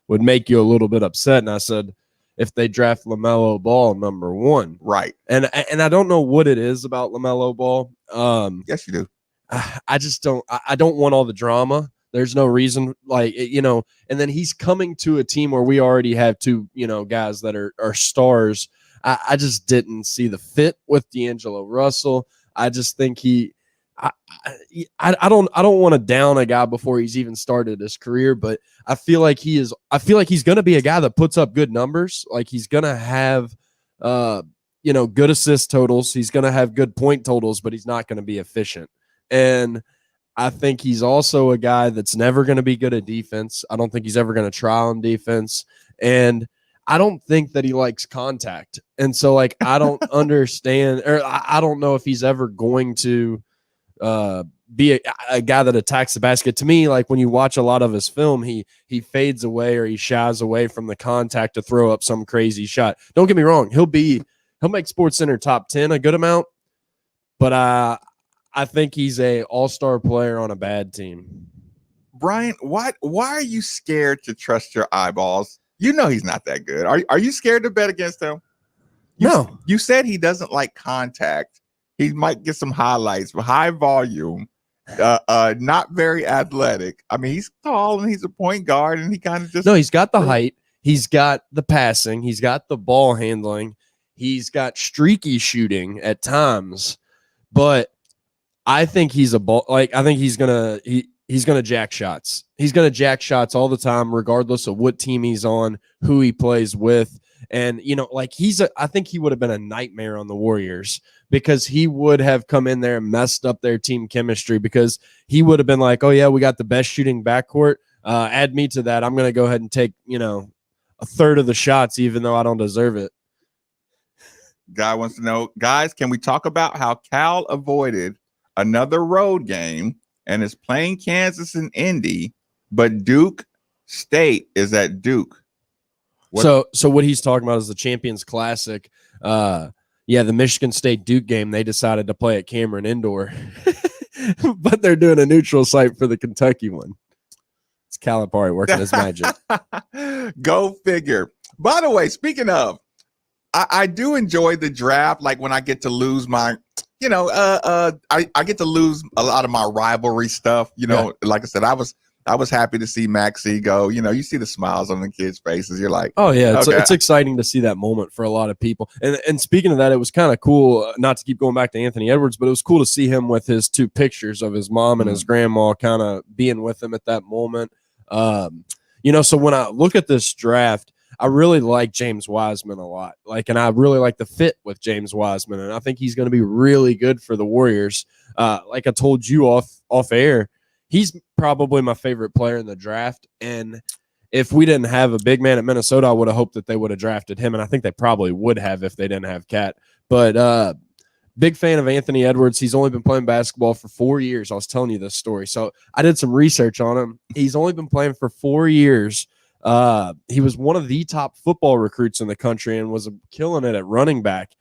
would make you a little bit upset. And I said, if they draft LaMelo Ball #1. Right. And I don't know what it is about LaMelo Ball. Yes, you do. I just don't. I don't want all the drama. There's no reason, and then he's coming to a team where we already have two, guys that are stars. I just didn't see the fit with D'Angelo Russell. I just think I don't want to down a guy before he's even started his career, but I feel like he's going to be a guy that puts up good numbers. Like he's going to have, good assist totals. He's going to have good point totals, but he's not going to be efficient. And I think he's also a guy that's never going to be good at defense. I don't think he's ever going to try on defense. And I don't think that he likes contact. And so, I don't understand, or I don't know if he's ever going to be a guy that attacks the basket. To me, when you watch a lot of his film, he fades away or he shies away from the contact to throw up some crazy shot. Don't get me wrong. He'll make SportsCenter top 10 a good amount, but I think he's a all-star player on a bad team. Brian, why are you scared to trust your eyeballs? You know he's not that good. Are you scared to bet against him? No. You said he doesn't like contact. He might get some highlights, but high volume, not very athletic. I mean, he's tall and he's a point guard, and he kind of just... No, he's got the height. He's got the passing. He's got the ball handling. He's got streaky shooting at times, but I think he's a ball. I think he's gonna jack shots. He's gonna jack shots all the time, regardless of what team he's on, who he plays with, and I think he would have been a nightmare on the Warriors because he would have come in there and messed up their team chemistry because he would have been like, oh yeah, we got the best shooting backcourt. Add me to that. I'm gonna go ahead and take a third of the shots, even though I don't deserve it. Guy wants to know, guys, can we talk about how Cal avoided another road game and is playing Kansas and Indy, but Duke State is at Duke? So what he's talking about is the Champions Classic. The Michigan State Duke game, they decided to play at Cameron Indoor, but they're doing a neutral site for the Kentucky one. It's Calipari working his magic. Go figure. By the way, speaking of, I do enjoy the draft. Like when I get to lose my, I get to lose a lot of my rivalry stuff. Like I said, I was happy to see Maxey go. You see the smiles on the kids' faces. You're like, oh yeah, it's exciting to see that moment for a lot of people. And speaking of that, it was kind of cool. Not to keep going back to Anthony Edwards, but it was cool to see him with his two pictures of his mom and his grandma, kind of being with him at that moment. So when I look at this draft, I really like James Wiseman a lot. And I really like the fit with James Wiseman, and I think he's going to be really good for the Warriors. Like I told you off air, he's probably my favorite player in the draft. And if we didn't have a big man at Minnesota, I would have hoped that they would have drafted him, and I think they probably would have if they didn't have Cat. But big fan of Anthony Edwards. He's only been playing basketball for 4 years. I was telling you this story, so I did some research on him. He's only been playing for 4 years. He was one of the top football recruits in the country and was killing it at running back.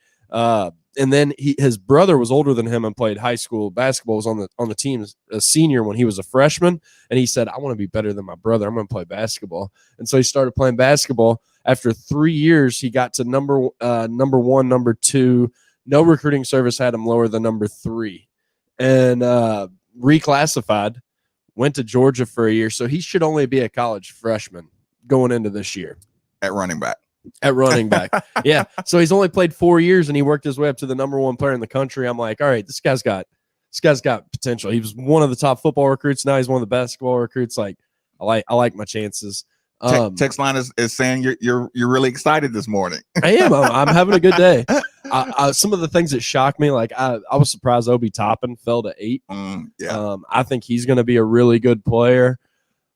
And then his brother was older than him and played high school basketball, was on the team as a senior when he was a freshman. And he said, I want to be better than my brother. I'm going to play basketball. And so he started playing basketball. After 3 years, he got to number 1, number 2. No recruiting service had him lower than number 3, and reclassified, went to Georgia for a year. So he should only be a college freshman going into this year at running back. Yeah. So he's only played 4 years and he worked his way up to the number 1 player in the country. I'm like, all right, this guy's got potential. He was one of the top football recruits. Now he's one of the basketball recruits. I like my chances. Text line is saying you're really excited this morning. I am. I'm having a good day. Some of the things that shocked me, I was surprised Obi Toppin fell to 8. I think he's going to be a really good player.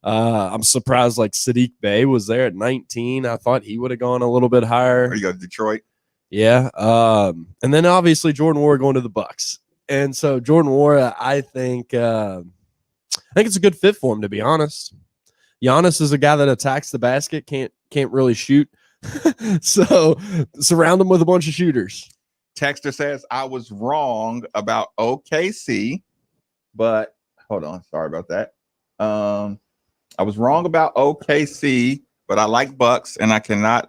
I'm surprised Sadiq Bey was there at 19. I thought he would have gone a little bit higher. Or you go to Detroit. Yeah. And then obviously Jordan Ward going to the Bucks. And so Jordan Ward, I think it's a good fit for him, to be honest. Giannis is a guy that attacks the basket, can't really shoot. So surround him with a bunch of shooters. Texter says, I was wrong about OKC, but hold on. Sorry about that. I was wrong about OKC, but I like Bucks, and I cannot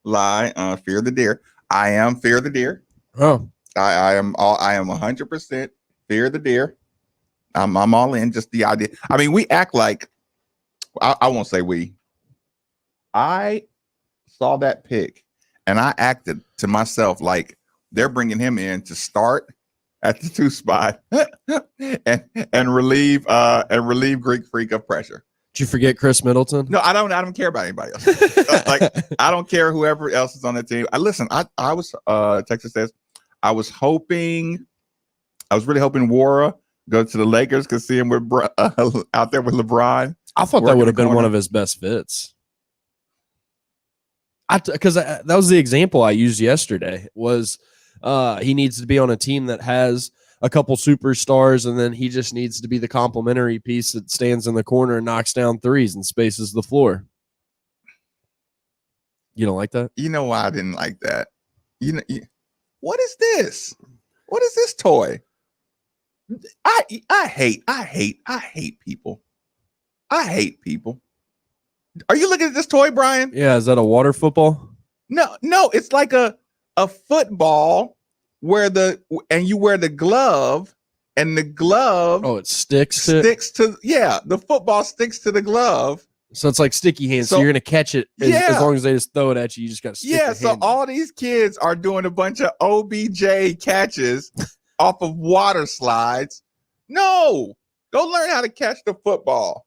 lie. Fear the deer. I am fear the deer. Oh, I am 100% fear the deer. I'm all in. Just the idea. I mean, we act like I won't say we. I saw that pick, and I acted to myself like they're bringing him in to start at the 2 spot and relieve Greek Freak of pressure. did you forget Chris Middleton? No, I don't care about anybody else. Like, I don't care whoever else is on the team. I was Texas says I was really hoping Wara go to the Lakers because see him with out there with LeBron. I thought that would have been one of his best fits. Because that was the example I used yesterday. Was he needs to be on a team that has a couple superstars, and then he just needs to be the complementary piece that stands in the corner and knocks down threes and spaces the floor. You don't like that? You know why I didn't like that? What is this? What is this toy? I hate people. I hate people. Are you looking at this toy, Brian? Yeah, is that a water football? No, it's like a football where you wear the glove, and the glove it sticks to the football sticks to the glove. So it's like sticky hands. So you're gonna catch it as long as they just throw it at you. You just gotta stick your hand all these kids are doing a bunch of OBJ catches off of water slides. No, go learn how to catch the football.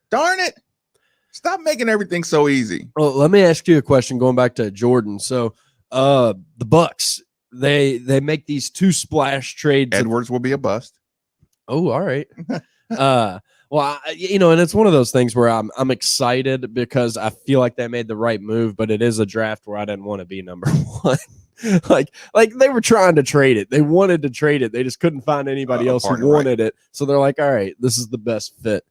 Darn it. Stop making everything so easy. Well, let me ask you a question going back to Jordan. So the Bucks, they make these 2 splash trades. Edwards will be a bust. Oh, all right. Well, and it's one of those things where I'm excited because I feel like they made the right move, but it is a draft where I didn't want to be number 1. like they were trying to trade it. They wanted to trade it. They just couldn't find anybody else who wanted it. So they're like, all right, this is the best fit.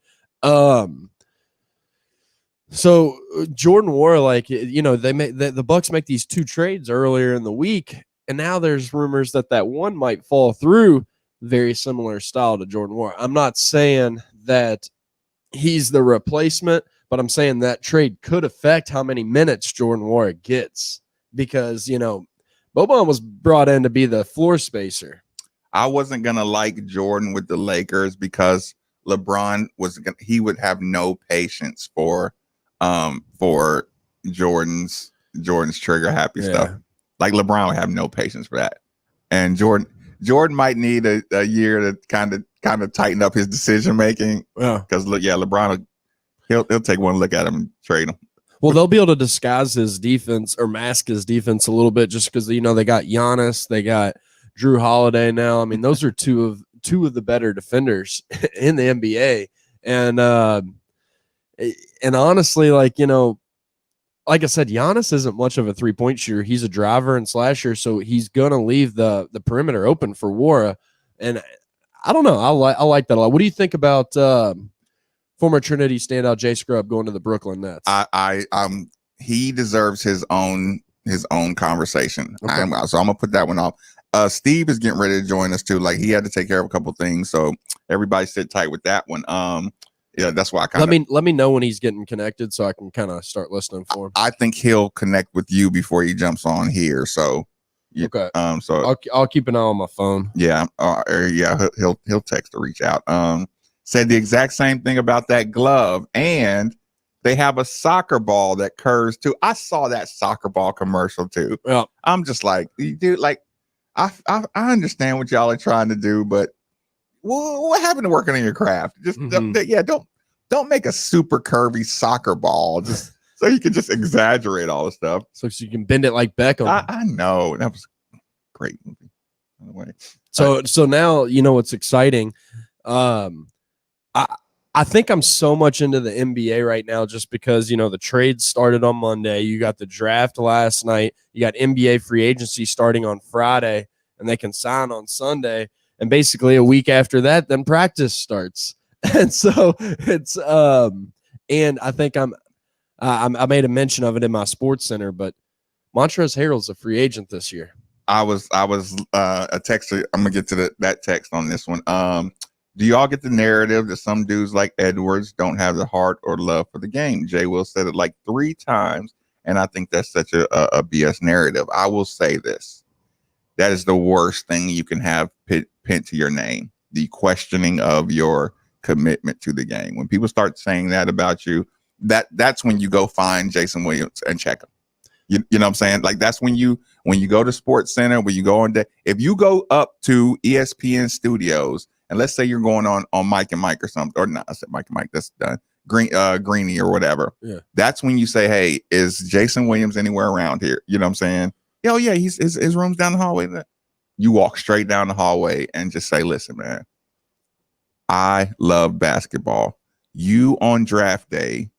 So Jordan Wara, they make the Bucks make these 2 trades earlier in the week, and now there's rumors that one might fall through. Very similar style to Jordan Wara. I'm not saying that he's the replacement, but I'm saying that trade could affect how many minutes Jordan Wara gets because Boban was brought in to be the floor spacer. I wasn't gonna like Jordan with the Lakers because LeBron he would have no patience for Jordan's trigger happy stuff. Like LeBron would have no patience for that, and Jordan might need a year to kind of tighten up his decision making. Yeah, because LeBron he'll take one look at him and trade him. Well, they'll be able to disguise his defense or mask his defense a little bit just because they got Giannis, they got Drew Holiday now. I mean, those are two of the better defenders in the NBA, and honestly, like I said, Giannis isn't much of a 3-point shooter. He's a driver and slasher, so he's gonna leave the perimeter open for Wara. And I don't know, I like that a lot. What do you think about former Trinity standout Jay Scrubb going to the Brooklyn Nets? He deserves his own conversation. Okay. So I'm gonna put that one off. Steve is getting ready to join us too. Like he had to take care of a couple things, so everybody sit tight with that one. That's why I let me know when he's getting connected so I can kind of start listening for him. I think he'll connect with you before he jumps on here. So okay. So I'll keep an eye on my phone. Yeah. He'll text or reach out. Said the exact same thing about that glove, and they have a soccer ball that curves too. I saw that soccer ball commercial too. Yeah. I'm just like, dude, like I understand what y'all are trying to do, but what happened to working on your craft? Just don't make a super curvy soccer ball just so you can just exaggerate all the stuff. So you can bend it like Beckham. I know that was a great movie, by the way. So now what's exciting. I think I'm so much into the NBA right now just because, the trade started on Monday. You got the draft last night. You got NBA free agency starting on Friday, and they can sign on Sunday. And basically a week after that, then practice starts. And so it's and I think I made a mention of it in my Sports Center, but Montrezl Harrell's a free agent this year. I was a texter. I'm gonna get to that text on this one. Do y'all get the narrative that some dudes like Edwards don't have the heart or love for the game? Jay Will said it like 3 times, and I think that's such a BS narrative. I will say this. That is the worst thing you can have pinned to your name, the questioning of your commitment to the game. When people start saying that about you, that's when you go find Jason Williams and check him. You know what I'm saying? Like, that's when you go to Sports Center, when you go on if you go up to ESPN studios, and let's say you're going on Mike and Mike or something, or not, I said Mike and Mike, that's done. Greeny or whatever. Yeah. That's when you say, hey, is Jason Williams anywhere around here? You know what I'm saying? Oh yeah, his room's down the hallway. You walk straight down the hallway and just say, listen, man, I love basketball. You on draft day,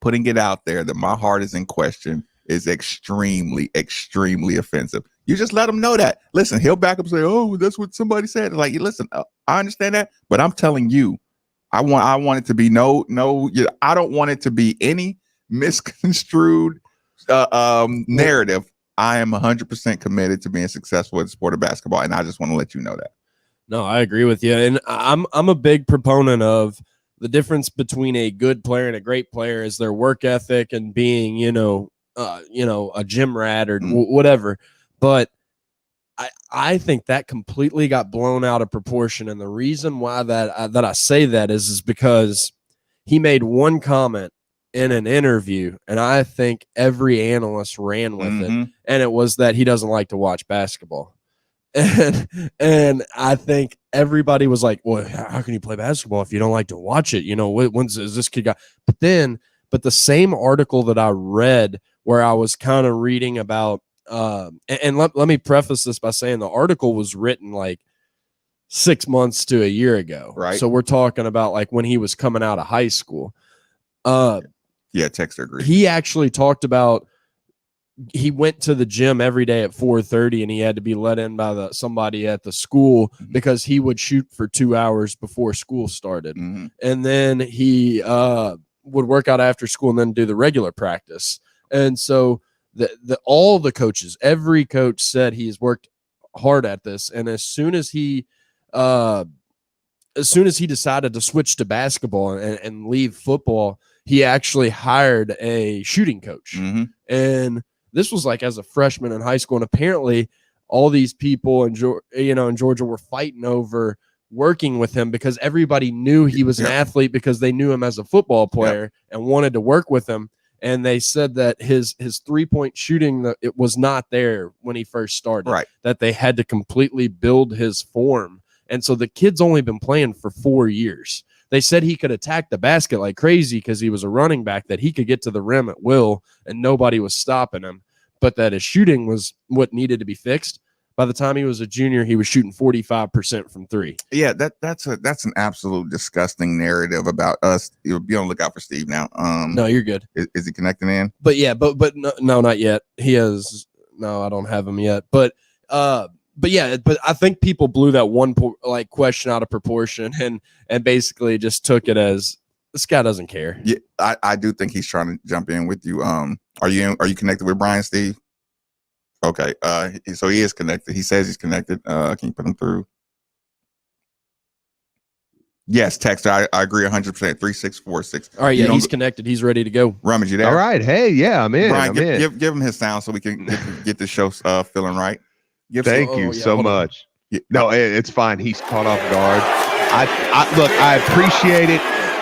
putting it out there that my heart is in question is extremely, extremely offensive. You just let him know that. Listen, he'll back up and say, oh, that's what somebody said. Like, listen, I understand that, but I'm telling you, I want it to be I don't want it to be any misconstrued narrative. I am 100% committed to being successful in the sport of basketball, and I just want to let you know that. No, I agree with you, and I'm a big proponent of the difference between a good player and a great player is their work ethic and being, a gym rat or whatever. But I think that completely got blown out of proportion, and the reason why that I say that is because he made one comment in an interview, and I think every analyst ran with it, and it was that he doesn't like to watch basketball. And I think everybody was like, well, how can you play basketball if you don't like to watch it? When's is this kid got? But the same article that I read where I was kind of reading about, and let me preface this by saying the article was written like 6 months to a year ago. Right. So we're talking about like when he was coming out of high school. Yeah, Texter agrees. He actually talked about he went to the gym every day at 4:30 and he had to be let in by somebody at the school because he would shoot for 2 hours before school started. And then he would work out after school and then do the regular practice. And so all the coaches, every coach said he's worked hard at this. And as soon as he decided to switch to basketball and leave football, he actually hired a shooting coach. And this was like as a freshman in high school. And apparently all these people in Georgia were fighting over working with him because everybody knew he was an athlete because they knew him as a football player and wanted to work with him. And they said that his 3-point shooting, it was not there when he first started, right? That they had to completely build his form. And so the kid's only been playing for 4 years. They said he could attack the basket like crazy because he was a running back, that he could get to the rim at will and nobody was stopping him, but that his shooting was what needed to be fixed. By the time he was a junior, he was shooting 45% from 3. Yeah, that's an absolute disgusting narrative about us. You'll be on the lookout for Steve now. No, you're good. Is he connecting in? But yeah, but no, not yet. He has no, I don't have him yet. But yeah, but I think people blew that one question out of proportion and basically just took it as this guy doesn't care. Yeah, I do think he's trying to jump in with you. Are you connected with Brian, Steve? Okay. So he is connected. He says he's connected. Can you put him through? Yes, Texter. I agree 100%. 3646. All right, yeah, he's connected. He's ready to go. Rummage, you there? All right. Hey, yeah, I'm in. Brian, give him his sound so we can get the show feeling right. Thank you so much. No, it's fine. He's caught off guard. Look, I appreciate it.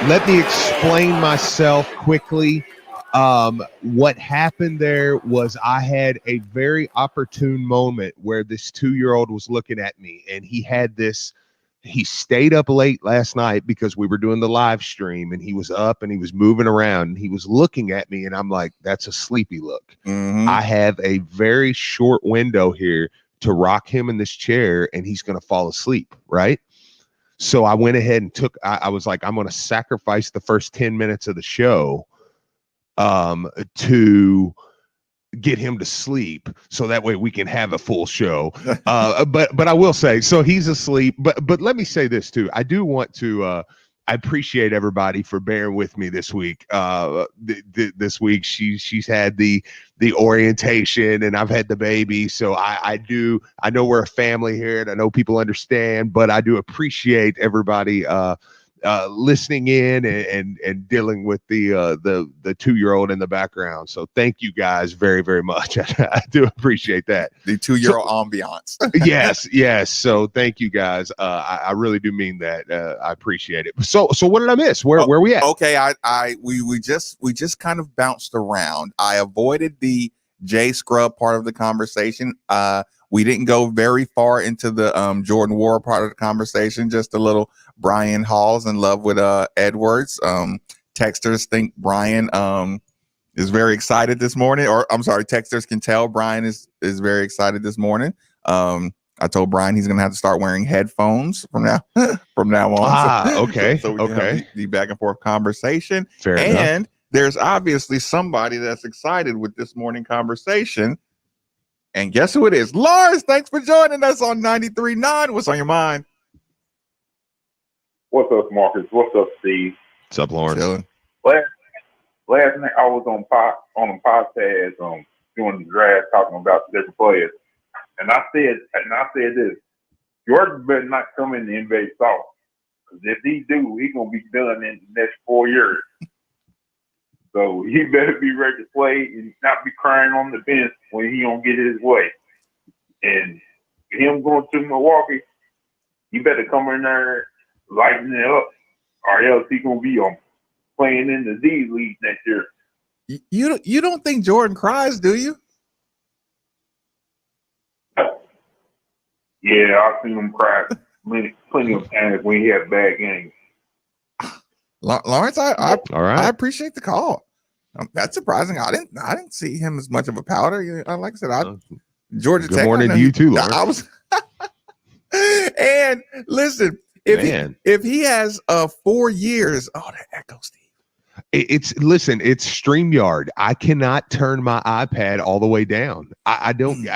Let me explain myself quickly. What happened there was I had a very opportune moment where this 2-year-old was looking at me, and he stayed up late last night because we were doing the live stream, and he was up and he was moving around and he was looking at me, and I'm like, that's a sleepy look. I have a very short window here to rock him in this chair and he's going to fall asleep. Right. So I went ahead and I was like, I'm going to sacrifice the first 10 minutes of the show to get him to sleep so that way we can have a full show. But I will say, so he's asleep, but let me say this too. I do want to appreciate everybody for bearing with me this week. This week she's had the orientation and I've had the baby. So I know we're a family here and I know people understand, but I do appreciate everybody listening in and dealing with the 2-year-old in the background. So thank you guys very, very much. I do appreciate that. The 2-year-old ambiance. yes. So thank you guys. I really do mean that. I appreciate it. So what did I miss? Where we at? Okay, we just kind of bounced around. I avoided the Jay Scrub part of the conversation. We didn't go very far into the Jordan War part of the conversation. Just a little. Brian Hall's in love with Edwards. Texters think Brian is very excited this morning, or I'm sorry, texters can tell Brian is very excited this morning. I told Brian he's gonna have to start wearing headphones from now on. Okay. So we can have the back and forth conversation. Fair enough. There's obviously somebody that's excited with this morning conversation. And guess who it is? Lars, thanks for joining us on 93.9. What's on your mind? What's up, Marcus? What's up, Steve? What's up, Lawrence? Chilling. Last night I was on a podcast doing the draft, talking about different players, and I said this: Jordan better not come in the NBA soft, because if he do, he's gonna be done in the next 4 years. So he better be ready to play and not be crying on the bench when he don't get his way. And him going to Milwaukee, he better come in there lighten it up, or else he gonna be playing in the D League next year. You don't think Jordan cries, do you? Yeah, I've seen him cry plenty of times when he had bad games. Lawrence, All right. I appreciate the call. That's surprising. I didn't see him as much of a powder. Like I said, Georgia Good Tech. morning to you too, Lawrence. I was. And listen, if he has 4 years, that echo, Steve. It's StreamYard. I cannot turn my iPad all the way down. I don't.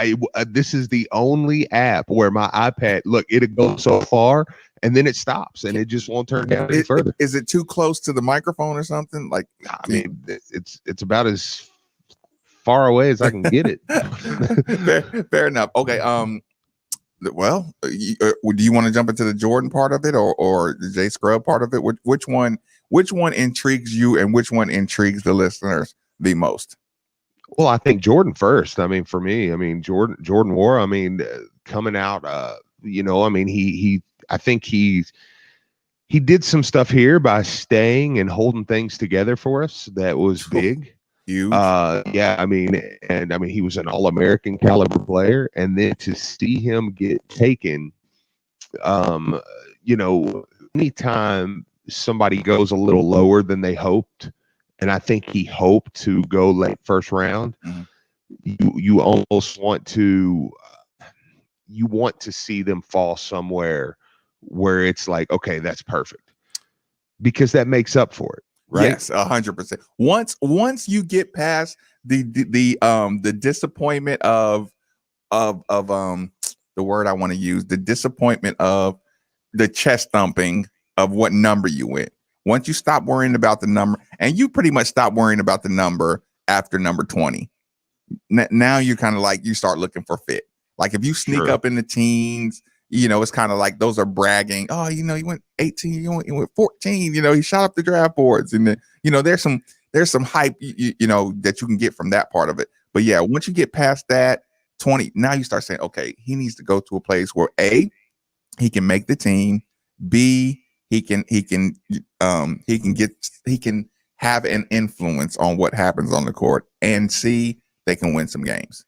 This is the only app where my iPad it'll go so far and then it stops and it just won't turn down any further. Is it too close to the microphone or something? Like, I mean, it's about as far away as I can get it. Fair enough. Okay. Well, do you want to jump into the Jordan part of it or the Jay Scrub part of it? Which one intrigues you and which one intrigues the listeners the most? Well, I think Jordan first. I mean, for me, Jordan War. I mean, coming out, I think he did some stuff here by staying and holding things together for us. That was big. Huge. He was an All-American caliber player, and then to see him get taken, anytime somebody goes a little lower than they hoped, and I think he hoped to go late first round, you almost want to see them fall somewhere where it's like, okay, that's perfect, because that makes up for it. Right? Yes, 100%. Once you get past the disappointment of the word I want to use, the disappointment of the chest thumping of what number you went. Once you stop worrying about the number, and you pretty much stop worrying about the number after number 20. Now you're kind of like, you start looking for fit. Like if you sneak up in the teens, it's kind of like those are bragging. Oh, you went 18, you went 14. He shot up the draft boards, and then there's some hype, that you can get from that part of it. But yeah, once you get past that 20, now you start saying, okay, he needs to go to a place where A, he can make the team. B, he can have an influence on what happens on the court, and C, they can win some games.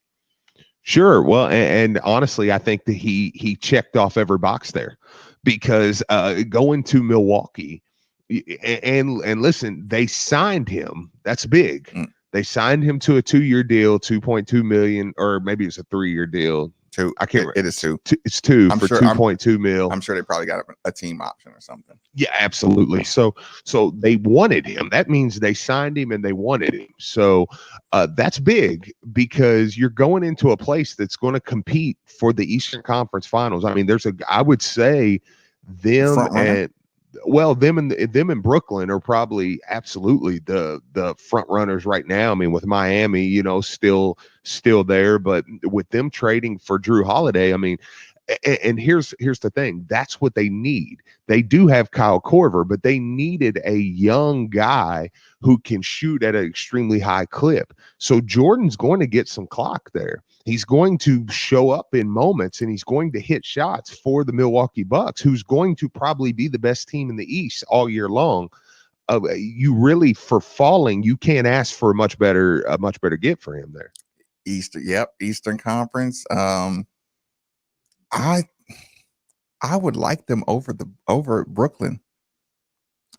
Sure. Well, and honestly, I think that he checked off every box there, because going to Milwaukee and listen, they signed him. That's big. They signed him to a 2-year deal, $2.2 million, or maybe it's a 3-year deal. I can't remember. It is two. It's two for $2.2 million. I'm sure they probably got a team option or something. Yeah, absolutely. So they wanted him. That means they signed him and they wanted him. So that's big, because you're going into a place that's going to compete for the Eastern Conference Finals. I mean, I would say them and Well, them and Brooklyn are probably absolutely the front runners right now. I mean, with Miami, you know, still there, but with them trading for Drew Holiday, I mean, and here's the thing, that's what they need. They do have Kyle Korver, but they needed a young guy who can shoot at an extremely high clip. So Jordan's going to get some clock there. He's going to show up in moments and he's going to hit shots for the Milwaukee Bucks, who's going to probably be the best team in the East all year long. You really, for falling, you can't ask for a much better get for him there. Eastern Conference. I would like them over Brooklyn.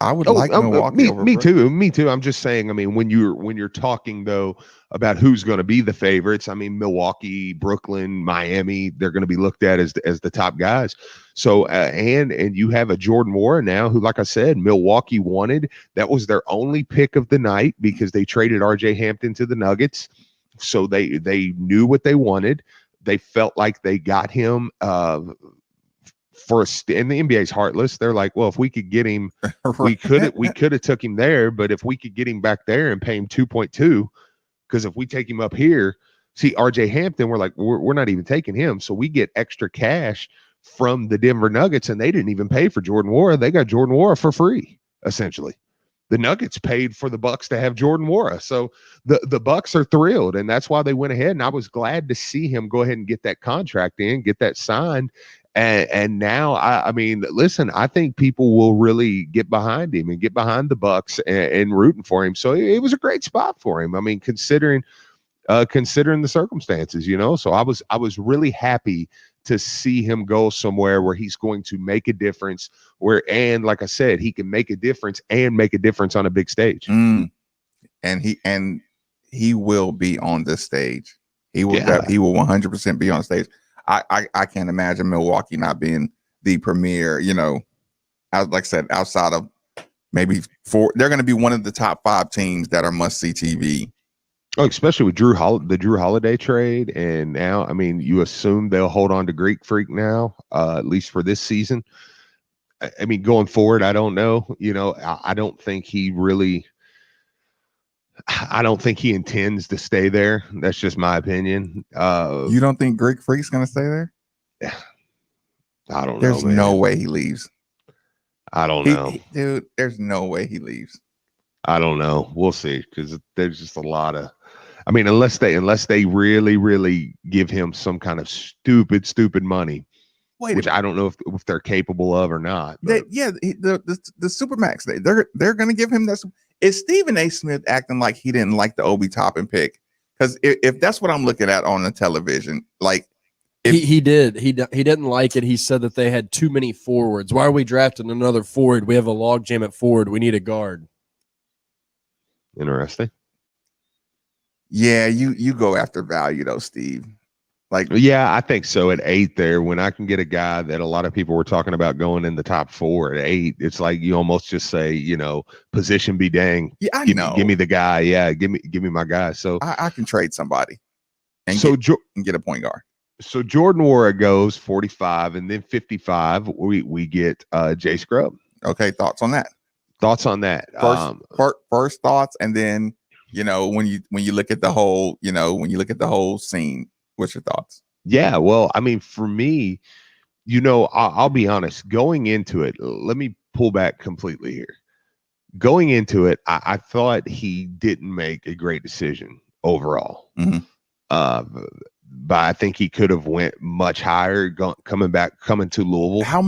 I would like Milwaukee over Brooklyn. Me too. I'm just saying, I mean, when you're talking though about who's going to be the favorites, I mean, Milwaukee, Brooklyn, Miami, they're going to be looked at as the top guys. So and you have a Jordan Nwora now who, like I said, Milwaukee wanted. That was their only pick of the night because they traded RJ Hampton to the Nuggets. So they knew what they wanted. They felt like they got him and the NBA's heartless. They're like, well, if we could get him, we could have took him there, but if we could get him back there and pay him 2.2, because if we take him up here, see RJ Hampton, we're like, we're not even taking him, so we get extra cash from the Denver Nuggets, and they didn't even pay for Jordan Nwora. They got Jordan Nwora for free, essentially. The Nuggets paid for the Bucks to have Jordan Nwora, so the Bucks are thrilled, and that's why they went ahead. And I was glad to see him go ahead and get that contract in, get that signed. And now, I mean, listen, I think people will really get behind him and get behind the Bucks and rooting for him. So it was a great spot for him. I mean, considering the circumstances, you know. So I was really happy to see him go somewhere where he's going to make a difference. And like I said, he can make a difference and make a difference on a big stage. And he will be on the stage. He will 100% be on stage. I can't imagine Milwaukee not being the premier, you know, like I said, outside of maybe they're going to be one of the top 5 teams that are must-see TV. Oh, especially with the Drew Holiday trade. And now, I mean, you assume they'll hold on to Greek Freak now, at least for this season. I mean, going forward, I don't know. You know, I don't think he intends to stay there. That's just my opinion. You don't think Greek Freak's going to stay there? I don't know. There's no way he leaves. I don't know. Dude, there's no way he leaves. I don't know. We'll see, because there's just a lot of, I mean, unless they really, really give him some kind of stupid money, which I don't know if they're capable of or not. The Supermax, they're going to give him that. Is Stephen A. Smith acting like he didn't like the Obi Toppin pick? Because if that's what I'm looking at on the television, like he didn't like it. He said that they had too many forwards. Why are we drafting another forward? We have a logjam at forward. We need a guard. Interesting. Yeah, you go after value though, Steve. Like, yeah, I think so. At 8 there, when I can get a guy that a lot of people were talking about going in the top 4 at 8, it's like you almost just say, you know, position be dang. Yeah, I know. Give me the guy. Yeah, give me my guy. So I can trade somebody and get a point guard. So Jordan Nwora goes 45, and then 55 we get Jay Scrubb. Okay, thoughts on that? First thoughts, and then, you know, when you look at the whole scene, what's your thoughts? Yeah, well, I mean, for me, you know, I'll be honest. Going into it, let me pull back completely here. Going into it, I thought he didn't make a great decision overall. Mm-hmm. But I think he could have went much higher coming to Louisville. How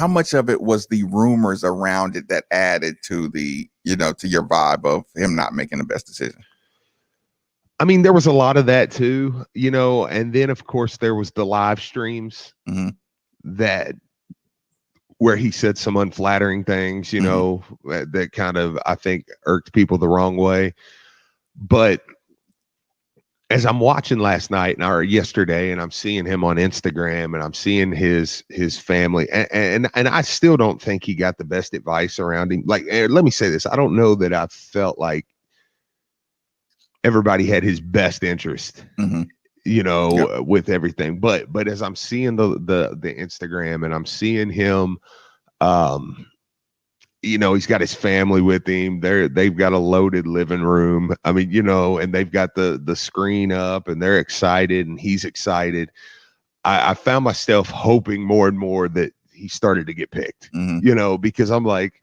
much of it was the rumors around it that added to the, you know, to your vibe of him not making the best decision? I mean, there was a lot of that too, you know, and then of course there was the live streams that where he said some unflattering things, you know, that kind of, I think, irked people the wrong way. But as I'm watching last night or yesterday, and I'm seeing him on Instagram, and I'm seeing his family, and I still don't think he got the best advice around him. Like, let me say this: I don't know that I felt like everybody had his best interest, you know, with everything. But as I'm seeing the Instagram, and I'm seeing him, he's got his family with him. They've got a loaded living room. I mean, and they've got the screen up, and they're excited, and he's excited. I found myself hoping more and more that he started to get picked, because I'm like,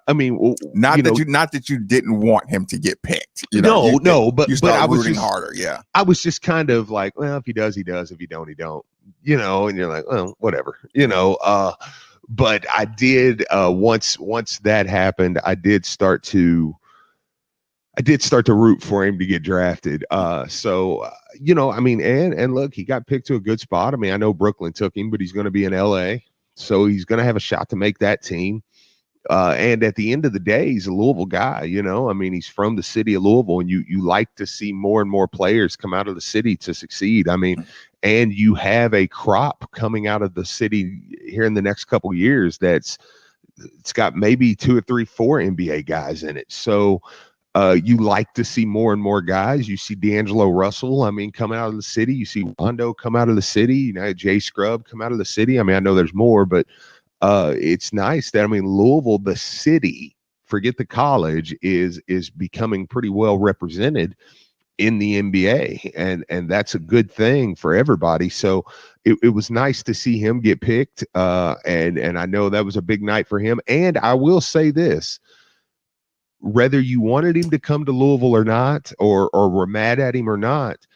I mean, not that you didn't want him to get picked. But I was rooting harder. Yeah, I was just kind of like, well, if he does, he does. If he don't, he don't. And you're like, well, whatever. But I did once that happened, I did start to root for him to get drafted. I mean, and look, he got picked to a good spot. I mean, I know Brooklyn took him, but he's going to be in LA, so he's going to have a shot to make that team. And at the end of the day, he's a Louisville guy, I mean, he's from the city of Louisville, and you like to see more and more players come out of the city to succeed. I mean, and you have a crop coming out of the city here in the next couple of years it's got maybe 2 or 3, 4 NBA guys in it. So you like to see more and more guys. You see D'Angelo Russell, I mean, come out of the city. You see Rondo come out of the city. Jay Scrubb come out of the city. I mean, I know there's more, but it's nice that, I mean, Louisville, the city, forget the college, is becoming pretty well represented in the NBA, and that's a good thing for everybody. So it was nice to see him get picked, and I know that was a big night for him. And I will say this: whether you wanted him to come to Louisville or not, or were mad at him or not,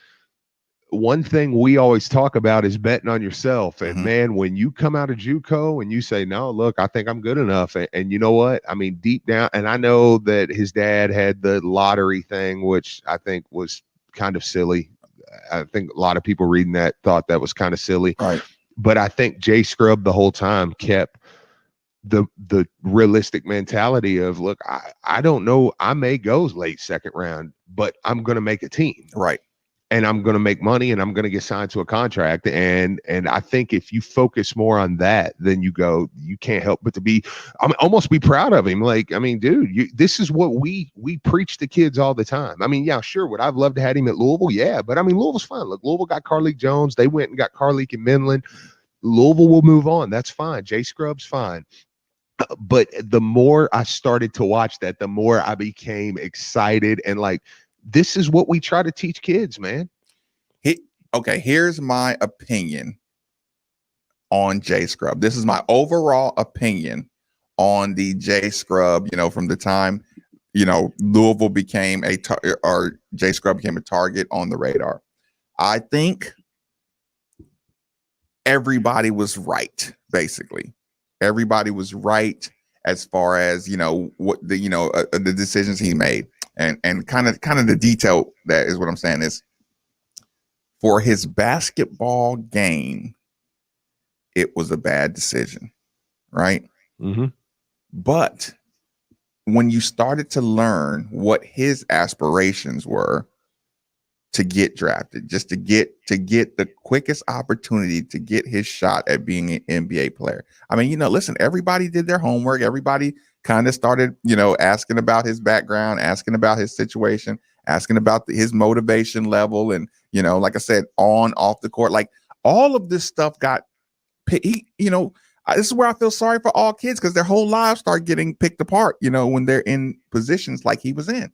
one thing we always talk about is betting on yourself. And man, when you come out of JUCO and you say, no, look, I think I'm good enough. And you know what? I mean, deep down, and I know that his dad had the lottery thing, which I think was kind of silly. I think a lot of people reading that thought that was kind of silly. Right. But I think Jay Scrubb the whole time kept the realistic mentality of, look, I don't know, I may go late second round, but I'm going to make a team. Right. And I'm going to make money, and I'm going to get signed to a contract. And I think if you focus more on that, then you can't help but to almost be proud of him. Like, I mean, dude, this is what we preach to kids all the time. I mean, yeah, sure. Would I've loved to have him at Louisville? Yeah. But I mean, Louisville's fine. Look, Louisville got Carleek Jones. They went and got Carleek and Minlin. Louisville will move on. That's fine. Jay Scrubb's fine. But the more I started to watch that, the more I became excited, and like, this is what we try to teach kids, man. Okay, here's my opinion on Jay Scrubb. This is my overall opinion on the Jay Scrubb, from the time, Louisville became or Jay Scrubb became a target on the radar. I think everybody was right, basically. Everybody was right as far as, what the decisions he made. And kind of the detail that is what I'm saying is, for his basketball game, it was a bad decision, right? Mm-hmm. But when you started to learn what his aspirations were to get drafted, just to get the quickest opportunity to get his shot at being an NBA player. I mean, listen, everybody did their homework. Everybody kind of started, asking about his background, asking about his situation, asking about his motivation level. And, like I said, off the court, like all of this stuff got picked. This is where I feel sorry for all kids, because their whole lives start getting picked apart, when they're in positions like he was in.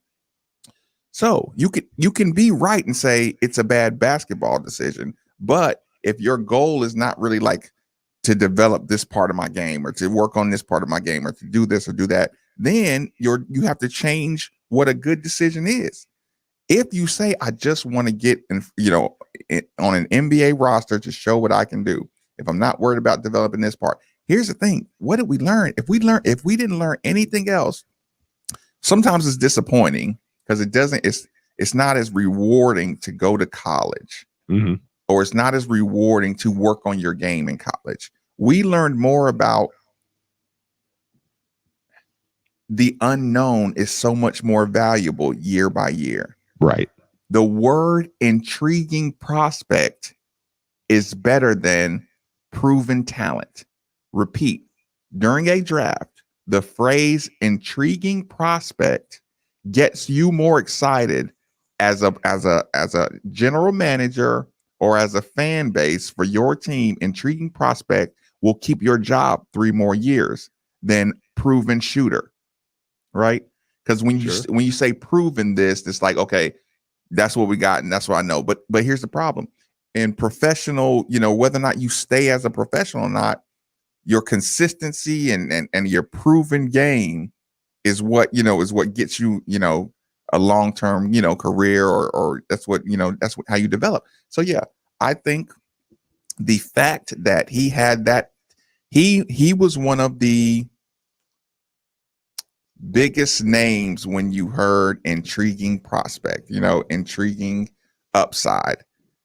So you can be right and say it's a bad basketball decision. But if your goal is not really like to develop this part of my game, or to work on this part of my game, or to do this or do that, then you have to change what a good decision is. If you say, I just want to get on an NBA roster to show what I can do, if I'm not worried about developing this part, here's the thing. What did we learn? If we didn't learn anything else, sometimes it's disappointing, because it's not as rewarding to go to college. Mm-hmm. Or it's not as rewarding to work on your game in college. We learned more about the unknown is so much more valuable year by year. Right. The word intriguing prospect is better than proven talent. Repeat, during a draft, the phrase intriguing prospect gets you more excited as a general manager or as a fan base for your team. Intriguing prospect will keep your job 3 more years than proven shooter, right? Because when you say proven this, it's like, okay, that's what we got and that's what I know. But here's the problem. In professional, whether or not you stay as a professional or not, your consistency and your proven game is what gets you, a long-term, career or that's what, how you develop. So yeah, I think the fact that he had that, he was one of the biggest names when you heard intriguing prospect, intriguing upside.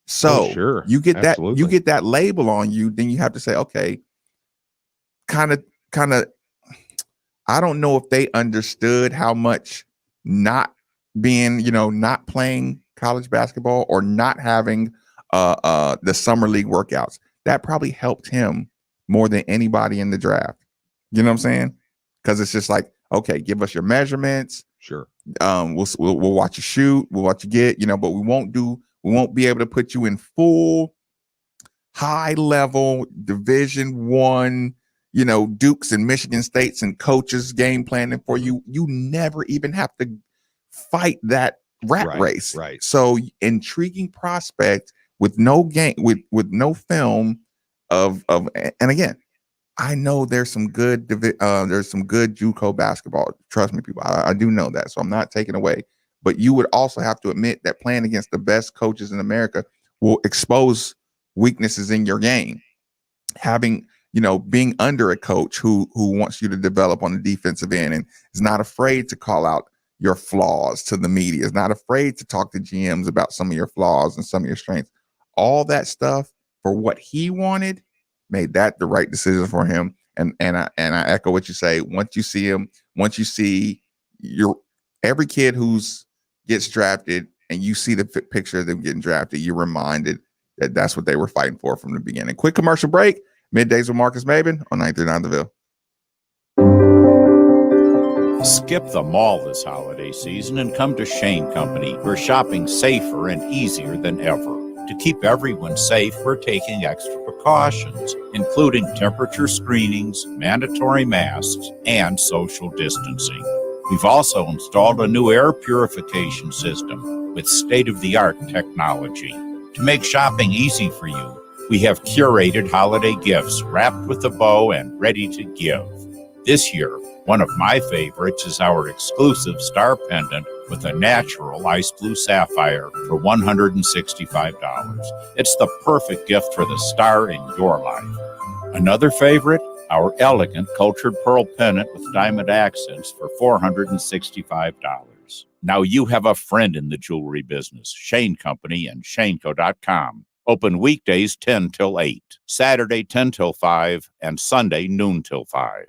So you get that label on you, then you have to say, okay, kind of, I don't know if they understood how much not being, not playing college basketball or not having the summer league workouts, that probably helped him more than anybody in the draft. You know what I'm saying? Because it's just like, okay, give us your measurements. Sure. We'll watch you shoot. We'll watch you get, but we won't be able to put you in full high level Division I, Dukes and Michigan States and coaches game planning for you. You never even have to fight that rat race. Right. So intriguing prospect with no game, with no film of, and again, I know there's some good JUCO basketball. Trust me, people. I do know that. So I'm not taking away. But you would also have to admit that playing against the best coaches in America will expose weaknesses in your game. Having, being under a coach who wants you to develop on the defensive end and is not afraid to call out your flaws to the media, is not afraid to talk to GMs about some of your flaws and some of your strengths. All that stuff for what he wanted made that the right decision for him. And I echo what you say. Once you see every kid who's gets drafted and you see the picture of them getting drafted, you're reminded that that's what they were fighting for from the beginning. Quick commercial break. Middays with Marcus Maben on 939 The Ville. Skip the mall this holiday season and come to Shane Company, where shopping's safer and easier than ever. To keep everyone safe, we're taking extra precautions, including temperature screenings, mandatory masks, and social distancing. We've also installed a new air purification system with state-of-the-art technology. To make shopping easy for you, we have curated holiday gifts wrapped with a bow and ready to give. This year, one of my favorites is our exclusive star pendant with a natural ice blue sapphire for $165. It's the perfect gift for the star in your life. Another favorite, our elegant cultured pearl pendant with diamond accents for $465. Now you have a friend in the jewelry business. Shane Company and shaneco.com. Open weekdays 10 till 8, Saturday 10 till 5, and Sunday noon till 5.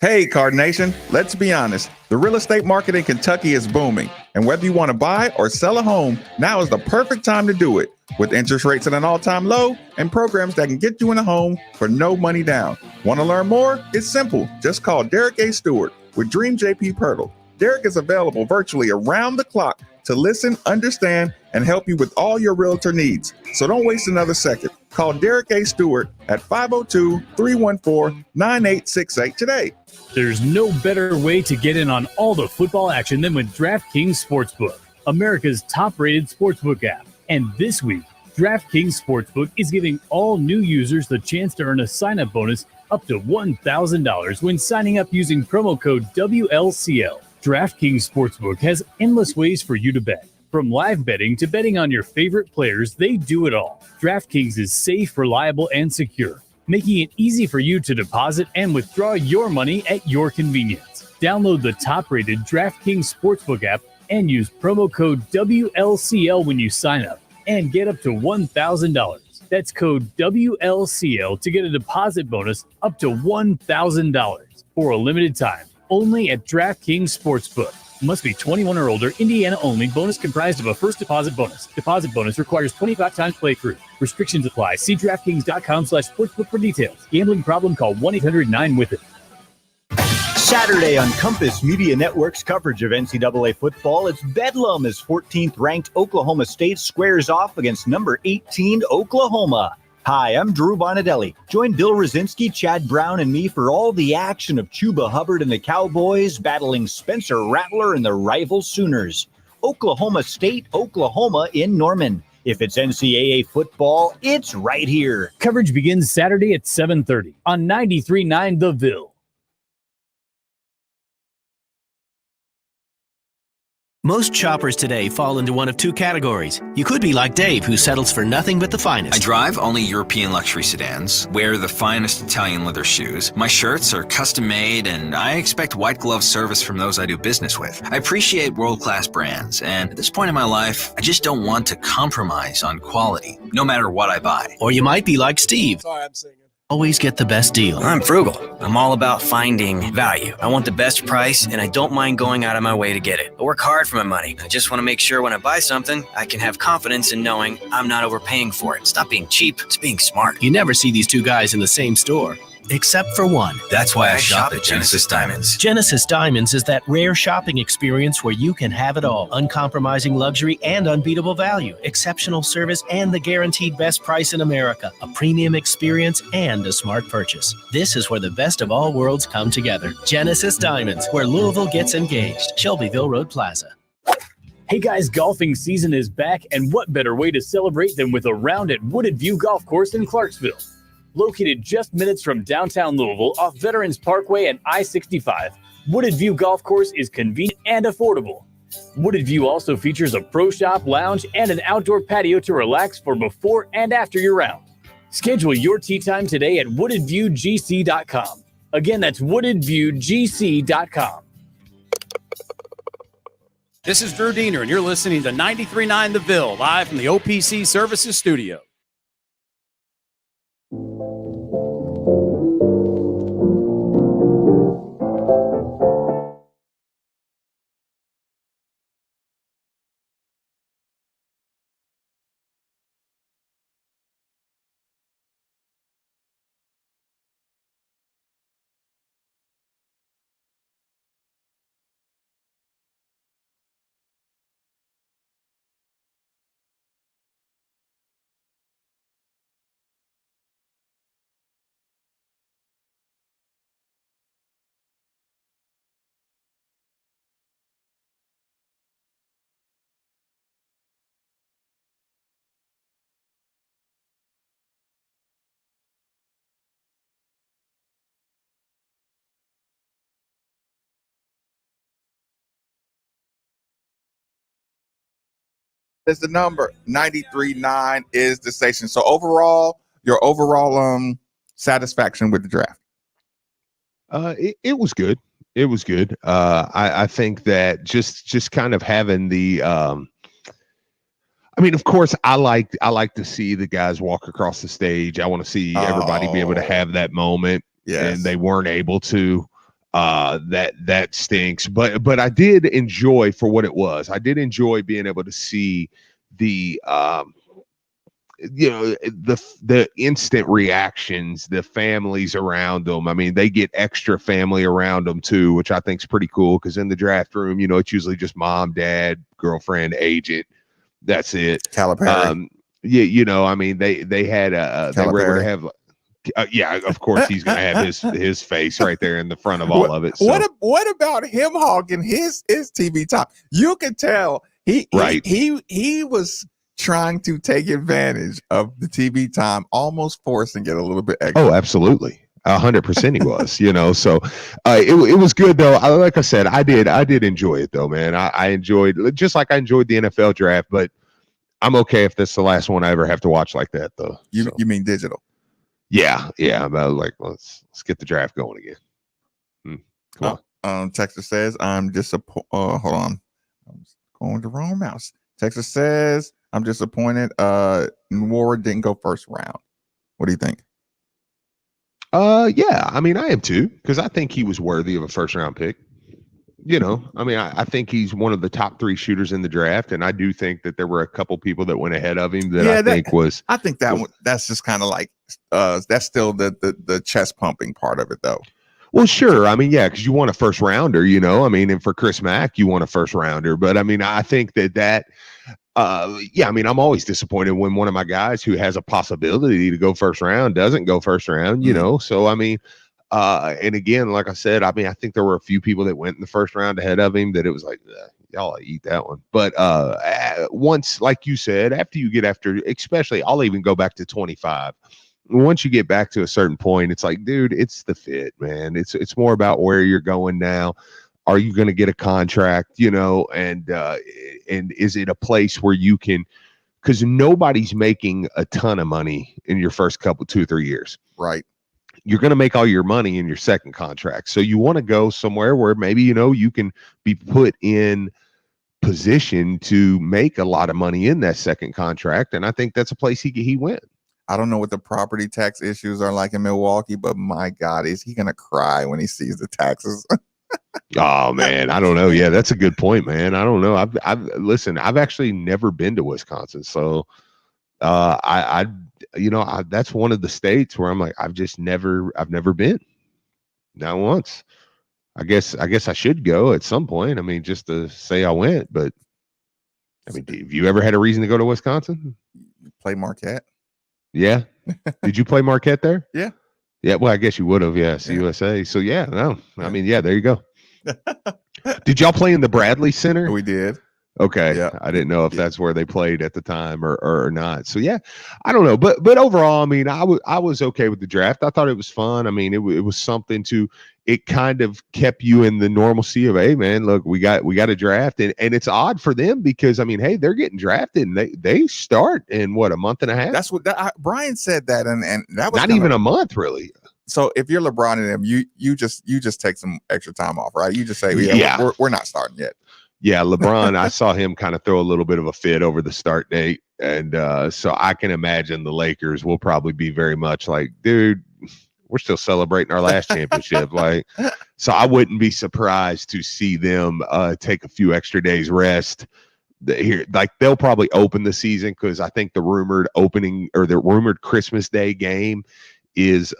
Hey, Card Nation, let's be honest. The real estate market in Kentucky is booming. And whether you want to buy or sell a home, now is the perfect time to do it. With interest rates at an all-time low and programs that can get you in a home for no money down. Want to learn more? It's simple. Just call Derek A. Stewart with Dream JP Pirtle. Derek is available virtually around the clock to listen, understand, and help you with all your realtor needs. So don't waste another second. Call Derek A. Stewart at 502-314-9868 today. There's no better way to get in on all the football action than with DraftKings Sportsbook, America's top-rated sportsbook app. And this week, DraftKings Sportsbook is giving all new users the chance to earn a sign-up bonus up to $1,000 when signing up using promo code WLCL. DraftKings Sportsbook has endless ways for you to bet. From live betting to betting on your favorite players, they do it all. DraftKings is safe, reliable, and secure, making it easy for you to deposit and withdraw your money at your convenience. Download the top-rated DraftKings Sportsbook app and use promo code WLCL when you sign up and get up to $1,000. That's code WLCL to get a deposit bonus up to $1,000 for a limited time. Only at DraftKings Sportsbook. Must be 21 or older. Indiana only. Bonus comprised of a first deposit bonus. Deposit bonus requires 25 times playthrough. Restrictions apply. See DraftKings.com/sportsbook for details. Gambling problem? Call 1-800-9-WITH-IT. Saturday on Compass Media Network's coverage of NCAA football, it's Bedlam as 14th-ranked Oklahoma State squares off against number 18 Oklahoma. Hi, I'm Drew Bonadelli. Join Bill Rosinski, Chad Brown, and me for all the action of Chuba Hubbard and the Cowboys battling Spencer Rattler and the rival Sooners. Oklahoma State, Oklahoma in Norman. If it's NCAA football, it's right here. Coverage begins Saturday at 7:30 on 93.9 The Ville. Most shoppers today fall into one of two categories. You could be like Dave, who settles for nothing but the finest. I drive only European luxury sedans, wear the finest Italian leather shoes. My shirts are custom made, and I expect white glove service from those I do business with. I appreciate world-class brands, and at this point in my life, I just don't want to compromise on quality, no matter what I buy. Or you might be like Steve. Sorry, I'm singing. Always get the best deal. I'm frugal. I'm all about finding value. I want the best price, and I don't mind going out of my way to get it. I work hard for my money. I just want to make sure when I buy something, I can have confidence in knowing I'm not overpaying for it. It's not being cheap. It's being smart. You never see these two guys in the same store. Except for one. That's why I shop at Genesis Diamonds. Genesis Diamonds is that rare shopping experience where you can have it all. Uncompromising luxury and unbeatable value. Exceptional service and the guaranteed best price in America. A premium experience and a smart purchase. This is where the best of all worlds come together. Genesis Diamonds, where Louisville gets engaged. Shelbyville Road Plaza. Hey guys, golfing season is back, and what better way to celebrate than with a round at Wooded View Golf Course in Clarksville. Located just minutes from downtown Louisville off Veterans Parkway and I-65, Wooded View Golf Course is convenient and affordable. Wooded View also features a pro shop, lounge, and an outdoor patio to relax for before and after your round. Schedule your tee time today at woodedviewgc.com. Again, that's woodedviewgc.com. This is Drew Diener, and you're listening to 93.9 The Ville, live from the OPC Services Studio. Is the number 93.9 is the station. So overall, your overall satisfaction with the draft? It was good. It was good. I think that just kind of having the I mean, of course, I like to see the guys walk across the stage. I want to see everybody be able to have that moment. Yes. And they weren't able to. That stinks. But I did enjoy for what it was. I did enjoy being able to see the the instant reactions, the families around them. I mean, they get extra family around them too, which I think is pretty cool, because in the draft room, it's usually just mom, dad, girlfriend, agent. That's it. Calipari. I mean, they had they were able to have. Yeah, of course he's gonna have his face right there in the front of all of it. So. What about him hogging his TV time? You could tell he was trying to take advantage of the TV time, almost forcing it a little bit extra. Oh, absolutely. 100% he was, so it was good though. Like I said, I did enjoy it though, man. I enjoyed, just like I enjoyed the NFL draft, but I'm okay if this is the last one I ever have to watch like that though. You mean digital? Yeah. But like, let's get the draft going again. Come on. Texas says I'm disappointed. Hold on, I'm going the wrong mouse. Texas says I'm disappointed. Nwora didn't go first round. What do you think? Yeah, I mean, I am too, because I think he was worthy of a first round pick. I mean, I think he's one of the top 3 shooters in the draft, and I do think that there were a couple people that went ahead of him that I think that's just kind of like that's still the chest pumping part of it though. Well, sure. I mean, yeah, because you want a first rounder, I mean, and for Chris Mack, you want a first rounder. But I mean, I think that Yeah, I mean, I'm always disappointed when one of my guys who has a possibility to go first round doesn't go first round, you know? So, I mean, and again, like I said, I mean, I think there were a few people that went in the first round ahead of him that it was like, y'all eat that one. But once, like you said, after you get especially, I'll even go back to 25. Once you get back to a certain point, it's like, dude, it's the fit, man. It's more about where you're going now. Are you going to get a contract, you know, and is it a place where you can, because nobody's making a ton of money in your first couple, 2-3 years. Right. You're going to make all your money in your second contract. So you want to go somewhere where maybe, you know, you can be put in position to make a lot of money in that second contract. And I think that's a place he went. I don't know what the property tax issues are like in Milwaukee, but my God, is he going to cry when he sees the taxes? Oh man, I don't know. Yeah, that's a good point, man. I don't know. I've actually never been to Wisconsin, so that's one of the states where I'm like, I've never been, not once. I guess I should go at some point. I mean, just to say I went, but I mean, have you ever had a reason to go to Wisconsin? Play Marquette. Yeah. Did you play Marquette there? Yeah. Yeah, well, I guess you would have. Yeah, CUSA. So yeah, no, I mean, yeah, there you go. Did y'all play in the Bradley Center? We did. Okay. Yeah. I didn't know if that's where they played at the time or not. So yeah, I don't know. But overall, I mean, I was okay with the draft. I thought it was fun. I mean, it was something it kind of kept you in the normalcy of, hey man, look, we got a draft, and it's odd for them because I mean, hey, they're getting drafted and they start in what, a month and a half? That's what Brian said that, and that was not even a month really. So if you're LeBron and them, you just take some extra time off, right? You just say, we're not starting yet. Yeah, LeBron, I saw him kind of throw a little bit of a fit over the start date. And so I can imagine the Lakers will probably be very much like, dude, we're still celebrating our last championship. Like, so I wouldn't be surprised to see them take a few extra days rest here. Like, they'll probably open the season because I think the rumored opening or the rumored Christmas Day game is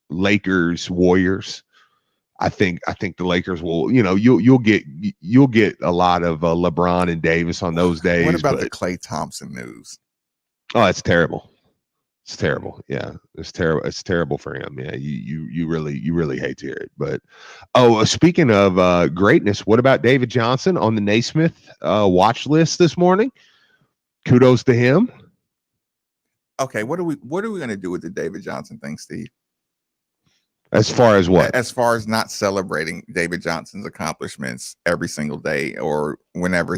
Lakers Warriors. I think the Lakers will, you know, you'll get a lot of LeBron and Davis on those days. What about the Klay Thompson news? Oh, it's terrible. It's terrible. Yeah, it's terrible. It's terrible for him. Yeah, you really hate to hear it. But speaking of greatness, what about David Johnson on the Naismith watch list this morning? Kudos to him. Okay, what are we going to do with the David Johnson thing, Steve? As far as what? As far as not celebrating David Johnson's accomplishments every single day or whenever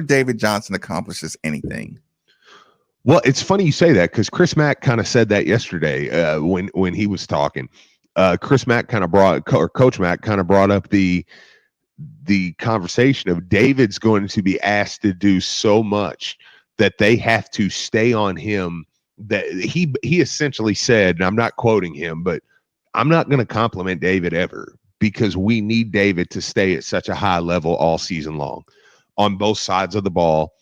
David Johnson accomplishes anything. Well, it's funny you say that because Chris Mack kind of said that yesterday when he was talking. Coach Mack kind of brought up the conversation of David's going to be asked to do so much that they have to stay on him. That he essentially said, and I'm not quoting him, but I'm not going to compliment David ever because we need David to stay at such a high level all season long on both sides of the ball,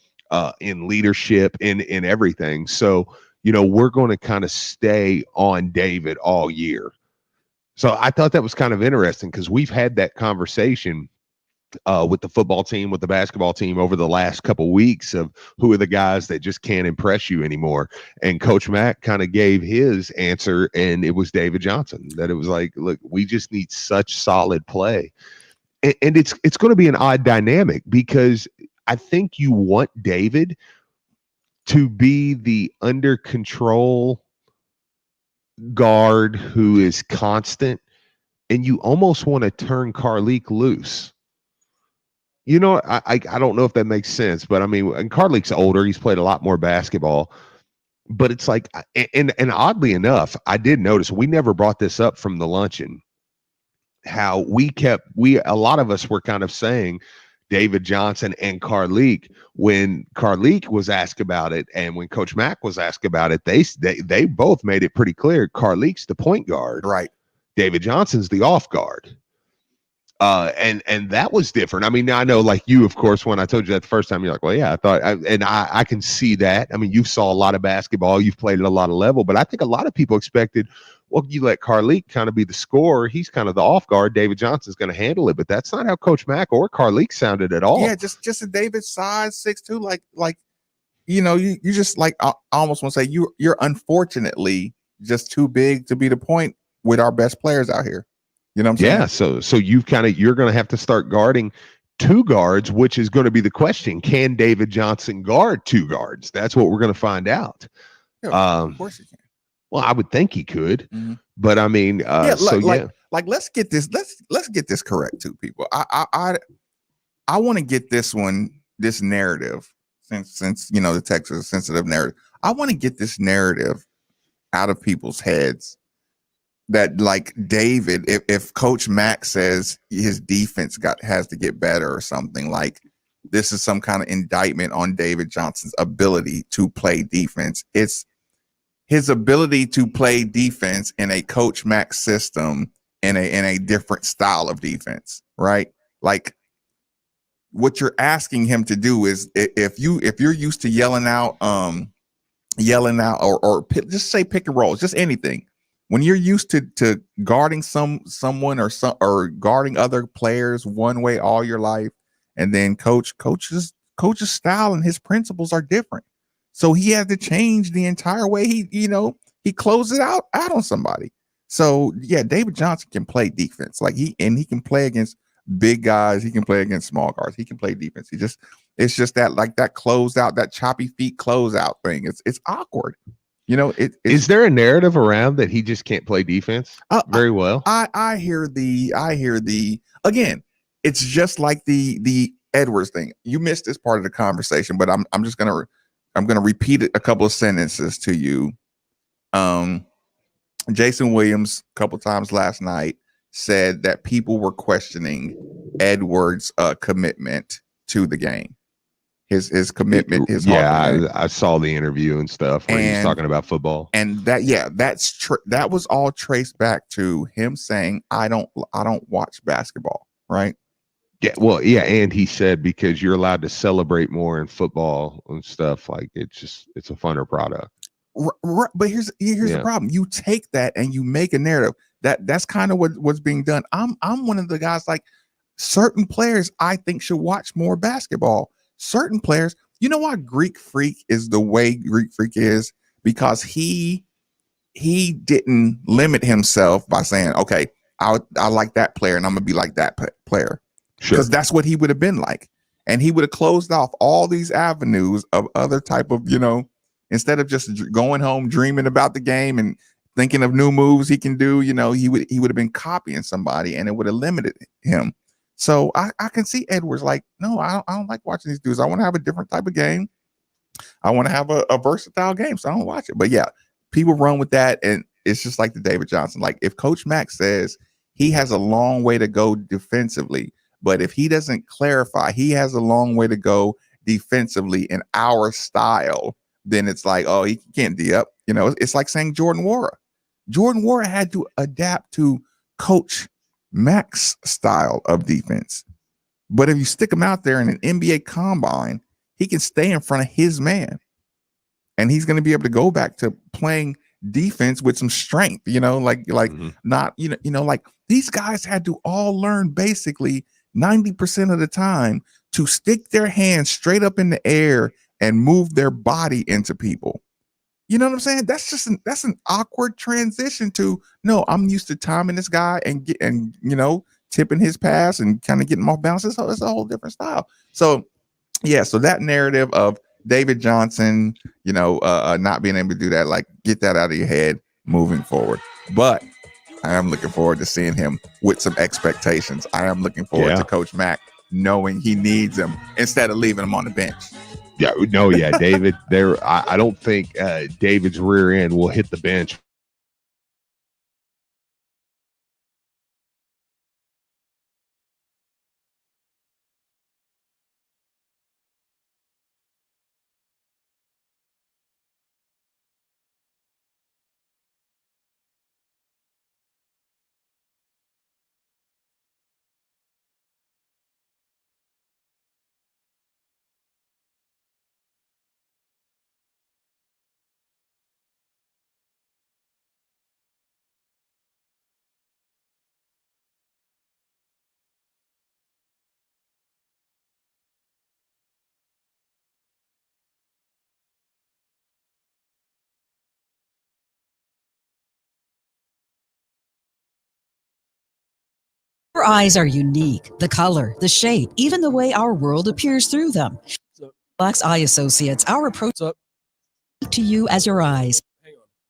in leadership, in everything. So, you know, we're going to kind of stay on David all year. So I thought that was kind of interesting because we've had that conversation with the football team, with the basketball team over the last couple of weeks of who are the guys that just can't impress you anymore. And Coach Mack kind of gave his answer, and it was David Johnson. That it was like, look, we just need such solid play. And it's going to be an odd dynamic because I think you want David to be the under control guard who is constant, and you almost want to turn Carlik loose. You know, I don't know if that makes sense, but I mean, and Carlik's older. He's played a lot more basketball. But it's like, and oddly enough, I did notice we never brought this up from the luncheon, how a lot of us were kind of saying David Johnson and Carlik when Carlik was asked about it. And when Coach Mack was asked about it, they both made it pretty clear. Carlik's the point guard. Right. David Johnson's the off guard. And that was different. I mean, I know, like you, of course, when I told you that the first time, you're like, well, yeah, I can see that. I mean, you saw a lot of basketball, you've played at a lot of level, but I think a lot of people expected well, you let Carleek kind of be the scorer. He's kind of the off guard. David Johnson's going to handle it, but that's not how Coach Mack or Carleek sounded at all. Yeah, just a David size 6'2", like you just like I almost want to say you're unfortunately just too big to be the point with our best players out here. You know what I'm saying? Yeah, so you're going to have to start guarding two guards, which is going to be the question. Can David Johnson guard two guards? That's what we're going to find out. Yeah, of course he can. Well, I would think he could, but I mean, like let's get this correct too, people. I want to get this narrative since the text is a sensitive narrative. I want to get this narrative out of people's heads that like David, if Coach Mack says his defense has to get better or something, like this is some kind of indictment on David Johnson's ability to play defense. It's his ability to play defense in a Coach Mack system in a different style of defense, right? Like what you're asking him to do is if you're used to yelling out or just say pick and rolls, just anything. When you're used to guarding someone or guarding other players one way all your life, and then coach's style and his principles are different. So he had to change the entire way he closes it out on somebody. So yeah, David Johnson can play defense. Like he can play against big guys, he can play against small guards, he can play defense. It's just that like that close out, that choppy feet close out thing. It's awkward. Is there a narrative around that he just can't play defense very well? I hear the again, it's just like the Edwards thing. You missed this part of the conversation, but I'm gonna repeat it a couple of sentences to you. Jason Williams a couple times last night said that people were questioning Edwards' commitment to the game. His commitment, I saw the interview and stuff where he was talking about football, and that was all traced back to him saying, "I don't watch basketball," right? Yeah, well, yeah, and he said because you're allowed to celebrate more in football and stuff, like it's a funner product. Right, but here's the problem: you take that and you make a narrative that's kind of what's being done. I'm one of the guys, like certain players I think should watch more basketball. Certain players, you know why Greek Freak is the way Greek Freak is? Because he didn't limit himself by saying, okay, I like that player and I'm gonna be like that player. Because that's what he would have been like. And he would have closed off all these avenues of other type of, instead of just going home dreaming about the game and thinking of new moves he can do, he would have been copying somebody and it would have limited him. So I can see Edwards like, no, I don't like watching these dudes. I want to have a different type of game. I want to have a versatile game, so I don't watch it. But yeah, people run with that, and it's just like the David Johnson. Like if Coach Mack says he has a long way to go defensively, but if he doesn't clarify he has a long way to go defensively in our style, then it's like, oh, he can't D up. It's like saying Jordan Nwora. Jordan Nwora had to adapt to Coach Mack's style of defense. But if you stick him out there in an NBA combine, he can stay in front of his man. And he's going to be able to go back to playing defense with some strength, like these guys had to all learn basically 90% of the time to stick their hands straight up in the air and move their body into people. You know what I'm saying? That's an awkward transition to, no, I'm used to timing this guy and tipping his pass and kind of getting him off balance. It's a whole different style. So yeah, so that narrative of David Johnson, not being able to do that, like get that out of your head moving forward. But I am looking forward to seeing him with some expectations. I am looking forward to Coach Mack knowing he needs him instead of leaving him on the bench. Yeah, David. I don't think David's rear end will hit the bench Our eyes are unique. The color, the shape, even the way our world appears through them. Black's Eye Associates, our approach to you as your eyes.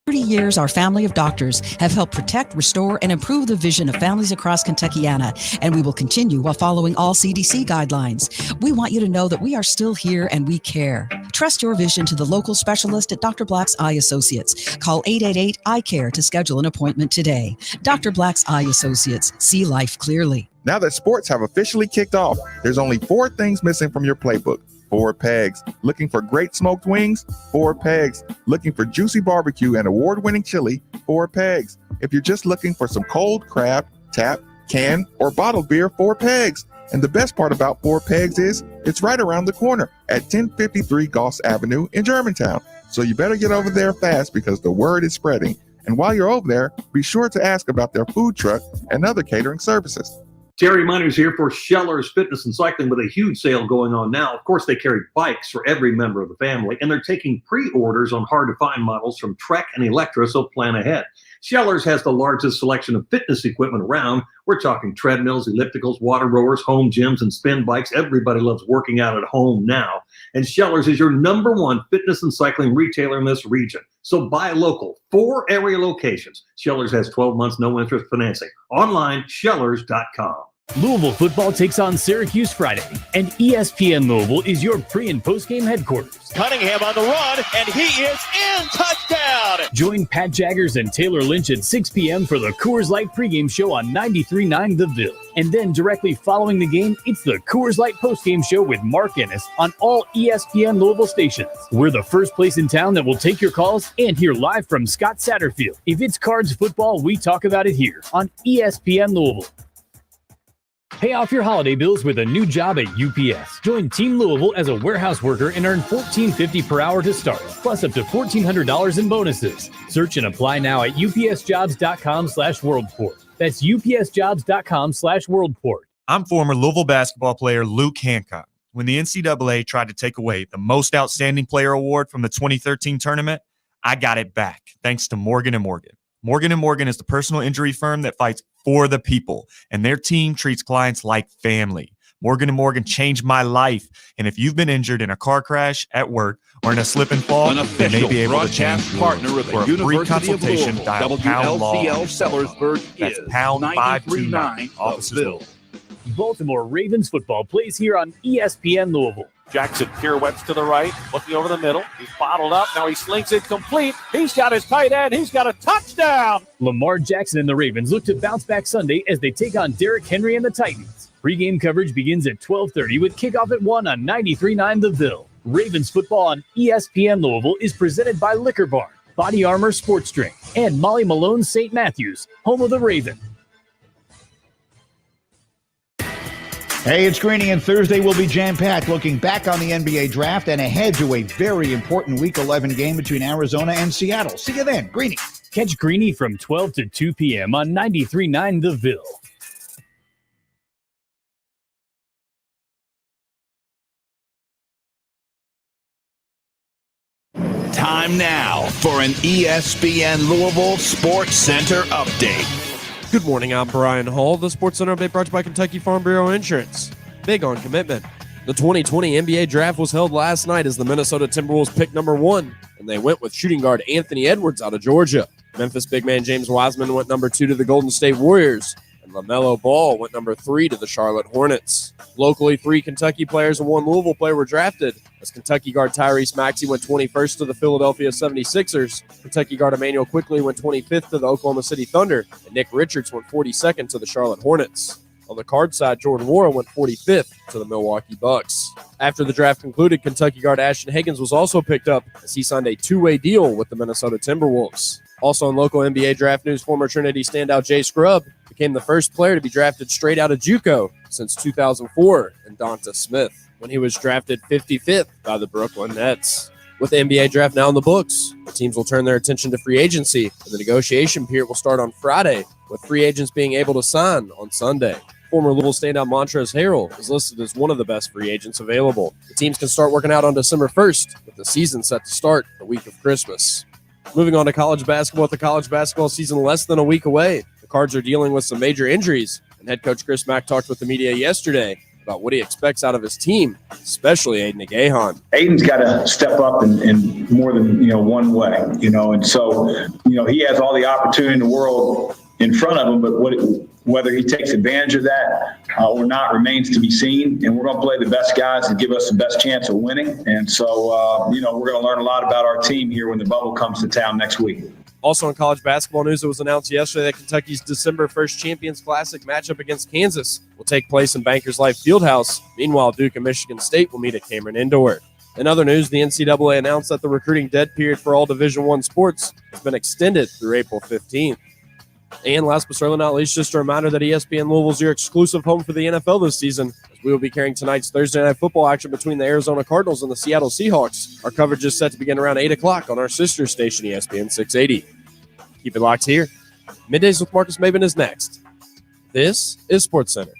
30 years, our family of doctors have helped protect, restore, and improve the vision of families across Kentuckiana, and we will continue while following all CDC guidelines. We want you to know that we are still here and we care. Trust your vision to the local specialist at Dr. Black's Eye Associates. Call 888-EYE-CARE to schedule an appointment today. Dr. Black's Eye Associates. See life clearly. Now that sports have officially kicked off, there's only 4 things missing from your playbook. 4 pegs. Looking for great smoked wings? 4 pegs. Looking for juicy barbecue and award-winning chili? 4 pegs. If you're just looking for some cold crab, tap, can, or bottled beer? 4 pegs. And the best part about 4 pegs is it's right around the corner at 1053 Goss Avenue in Germantown. So you better get over there fast because the word is spreading. And while you're over there, be sure to ask about their food truck and other catering services. Terry Miners here for Scheller's Fitness and Cycling with a huge sale going on now. Of course, they carry bikes for every member of the family, and they're taking pre-orders on hard-to-find models from Trek and Electra, so plan ahead. Scheller's has the largest selection of fitness equipment around. We're talking treadmills, ellipticals, water rowers, home gyms, and spin bikes. Everybody loves working out at home now. And Scheller's is your #1 fitness and cycling retailer in this region. So buy local, 4 area locations. Scheller's has 12 months, no interest financing. Online, Schellers.com. Louisville football takes on Syracuse Friday, and ESPN Louisville is your pre- and post-game headquarters. Cunningham on the run, and he is in. Touchdown! Join Pat Jaggers and Taylor Lynch at 6 p.m. for the Coors Light pregame show on 93.9 The Ville. And then directly following the game, it's the Coors Light postgame show with Mark Ennis on all ESPN Louisville stations. We're the first place in town that will take your calls and hear live from Scott Satterfield. If it's Cards football, we talk about it here on ESPN Louisville. Pay off your holiday bills with a new job at UPS. Join Team Louisville as a warehouse worker and earn $14.50 per hour to start, plus up to $1,400 in bonuses. Search and apply now at upsjobs.com/worldport. That's upsjobs.com/worldport. I'm former Louisville basketball player Luke Hancock. When the NCAA tried to take away the Most Outstanding Player Award from the 2013 tournament, I got it back thanks to Morgan & Morgan. Morgan & Morgan is the personal injury firm that fights for the people, and their team treats clients like family. Morgan & Morgan changed my life, and if you've been injured in a car crash, at work, or in a slip and fall, they may be able to change partner of the for a free University consultation. of Dial WLCL Sellersburg That's is pound 93.9 529. Offices Ville. Baltimore Ravens football plays here on ESPN Louisville. Jackson pirouettes to the right, looking over the middle. He's bottled up. Now he slings it complete. He's got his tight end. He's got a touchdown. Lamar Jackson and the Ravens look to bounce back Sunday as they take on Derrick Henry and the Titans. Pre-game coverage begins at 12:30 with kickoff at 1 on 93.9 The Ville. Ravens football on ESPN Louisville is presented by Liquor Barn, Body Armor Sports Drink, and Molly Malone St. Matthews, home of the Raven. Hey, it's Greeny, and Thursday will be jam-packed, looking back on the NBA draft and ahead to a very important Week 11 game between Arizona and Seattle. See you then, Greeny. Catch Greeny from 12 to 2 p.m. on 93.9 The Ville. Time now for an ESPN Louisville Sports Center update. Good morning, I'm Brian Hall. The Sports Center update brought to you by Kentucky Farm Bureau Insurance. Big on commitment. The 2020 NBA draft was held last night as the Minnesota Timberwolves picked #1, and they went with shooting guard Anthony Edwards out of Georgia. Memphis big man James Wiseman went #2 to the Golden State Warriors, and LaMelo Ball went #3 to the Charlotte Hornets. Locally, 3 Kentucky players and 1 Louisville player were drafted, as Kentucky guard Tyrese Maxey went 21st to the Philadelphia 76ers. Kentucky guard Emmanuel Quickley went 25th to the Oklahoma City Thunder, and Nick Richards went 42nd to the Charlotte Hornets. On the card side, Jordan Nwora went 45th to the Milwaukee Bucks. After the draft concluded, Kentucky guard Ashton Higgins was also picked up as he signed a 2-way deal with the Minnesota Timberwolves. Also in local NBA draft news, former Trinity standout Jay Scrubb became the first player to be drafted straight out of JUCO since 2004 in Donta Smith, when he was drafted 55th by the Brooklyn Nets. With the NBA draft now in the books, the teams will turn their attention to free agency, and the negotiation period will start on Friday, with free agents being able to sign on Sunday. Former Louisville standout Montrezl Harrell is listed as one of the best free agents available. The teams can start working out on December 1st, with the season set to start the week of Christmas. Moving on to college basketball, with the college basketball season less than a week away, the Cards are dealing with some major injuries And head coach Chris Mack talked with the media yesterday about what he expects out of his team, especially Aiden Agahan. Aiden's got to step up in more than, one way, and so, he has all the opportunity in the world in front of him, but whether he takes advantage of that or not remains to be seen. And we're going to play the best guys and give us the best chance of winning. And so, we're going to learn a lot about our team here when the bubble comes to town next week. Also in college basketball news, it was announced yesterday that Kentucky's December 1st Champions Classic matchup against Kansas will take place in Bankers Life Fieldhouse. Meanwhile, Duke and Michigan State will meet at Cameron Indoor. In other news, the NCAA announced that the recruiting dead period for all Division I sports has been extended through April 15th. And last but certainly not least, just a reminder that ESPN Louisville is your exclusive home for the NFL this season, as we will be carrying tonight's Thursday Night Football action between the Arizona Cardinals and the Seattle Seahawks. Our coverage is set to begin around 8 o'clock on our sister station, ESPN 680. Keep it locked here. Middays with Marcus Maben is next. This is SportsCenter.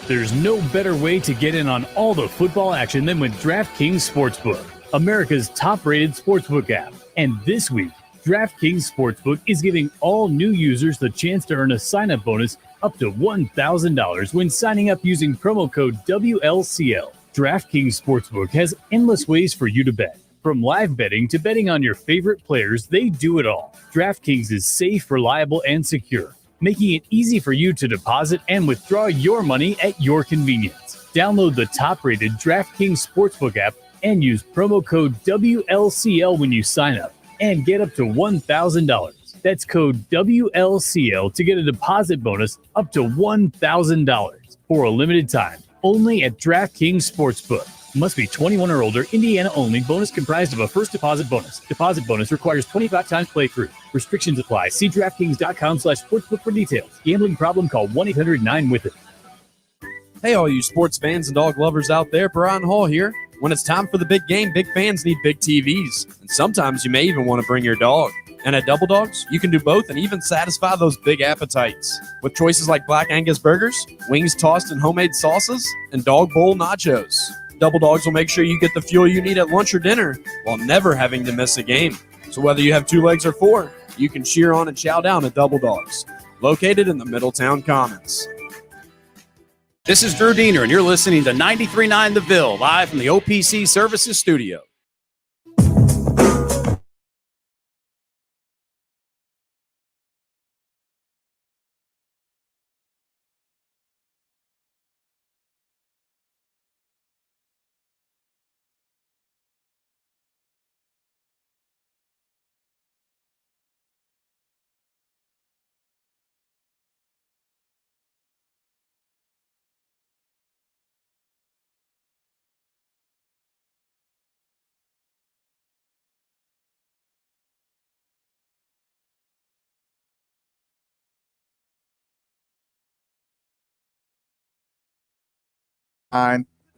There's no better way to get in on all the football action than with DraftKings Sportsbook, America's top-rated sportsbook app. And this week, DraftKings Sportsbook is giving all new users the chance to earn a sign-up bonus up to $1,000 when signing up using promo code WLCL. DraftKings Sportsbook has endless ways for you to bet. From live betting to betting on your favorite players, they do it all. DraftKings is safe, reliable, and secure, making it easy for you to deposit and withdraw your money at your convenience. Download the top-rated DraftKings Sportsbook app and use promo code WLCL when you sign up and get up to $1,000. That's code WLCL to get a deposit bonus up to $1,000 for a limited time, only at DraftKings Sportsbook. Must be 21 or older, Indiana only. Bonus comprised of a first deposit bonus. Deposit bonus requires 25 times playthrough. Restrictions apply. See DraftKings.com/sportsbook for details. Gambling problem? Call 1-800-9-WITH-IT. Hey, all you sports fans and dog lovers out there, Brian Hall here. When it's time for the big game, big fans need big TVs. And sometimes you may even want to bring your dog. And at Double Dogs, you can do both and even satisfy those big appetites. With choices like Black Angus burgers, wings tossed in homemade sauces, and dog bowl nachos. Double Dogs will make sure you get the fuel you need at lunch or dinner while never having to miss a game. So whether you have 2 legs or 4, you can cheer on and chow down at Double Dogs, located in the Middletown Commons. This is Drew Diener, and you're listening to 93.9 The Ville, live from the OPC Services Studio.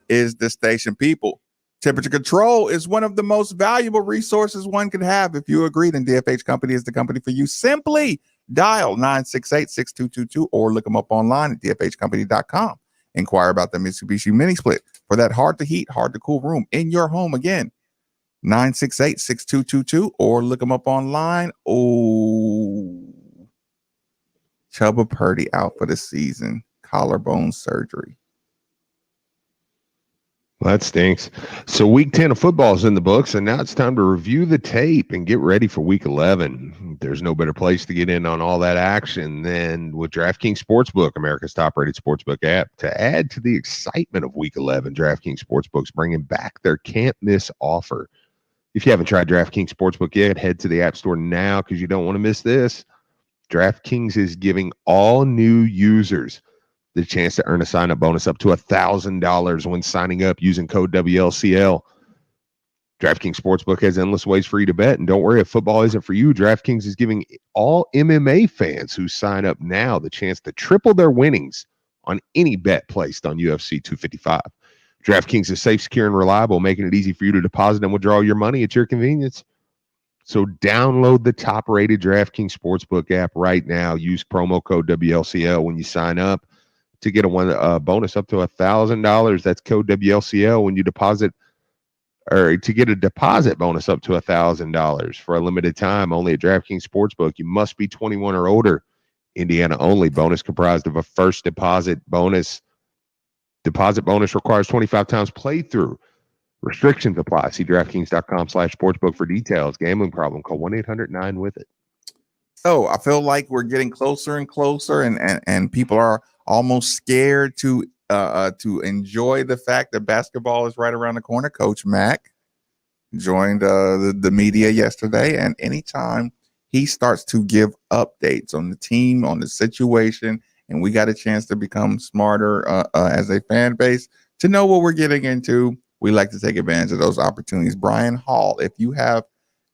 Is the station. People, temperature control is one of the most valuable resources one can have. If you agree, then DFH Company is the company for you. Simply dial 968-6222 or look them up online at dfhcompany.com. Inquire about the Mitsubishi Mini Split for that hard to heat, hard to cool room in your home. Again, 968-6222 or look them up online. Oh, Chuba Purdy out for the season. Collarbone surgery. Well, that stinks. So week 10 of football is in the books, and now it's time to review the tape and get ready for week 11. There's no better place to get in on all that action than with DraftKings Sportsbook, America's top-rated sportsbook app. To add to the excitement of week 11, DraftKings Sportsbook's bringing back their can't-miss offer. If you haven't tried DraftKings Sportsbook yet, head to the App Store now because you don't want to miss this. DraftKings is giving all new users the chance to earn a sign-up bonus up to $1,000 when signing up using code WLCL. DraftKings Sportsbook has endless ways for you to bet, and don't worry if football isn't for you. DraftKings is giving all MMA fans who sign up now the chance to triple their winnings on any bet placed on UFC 255. DraftKings is safe, secure, and reliable, making it easy for you to deposit and withdraw your money at your convenience. So download the top-rated DraftKings Sportsbook app right now. Use promo code WLCL when you sign up to get a bonus up to $1,000. That's code WLCL when you deposit, or to get a deposit bonus up to $1,000 for a limited time only at DraftKings Sportsbook. You must be 21 or older Indiana only. Bonus comprised of a first deposit bonus. Deposit bonus requires 25 times playthrough. Restrictions apply. See DraftKings.com/sportsbook for details. Gambling problem? Call 1-800-9-WITH-IT. So I feel like we're getting closer and closer, and people are almost scared to enjoy the fact that basketball is right around the corner. Coach Mack joined the media yesterday, and anytime he starts to give updates on the team, on the situation, and we got a chance to become smarter as a fan base to know what we're getting into, we like to take advantage of those opportunities. Brian Hall, if you have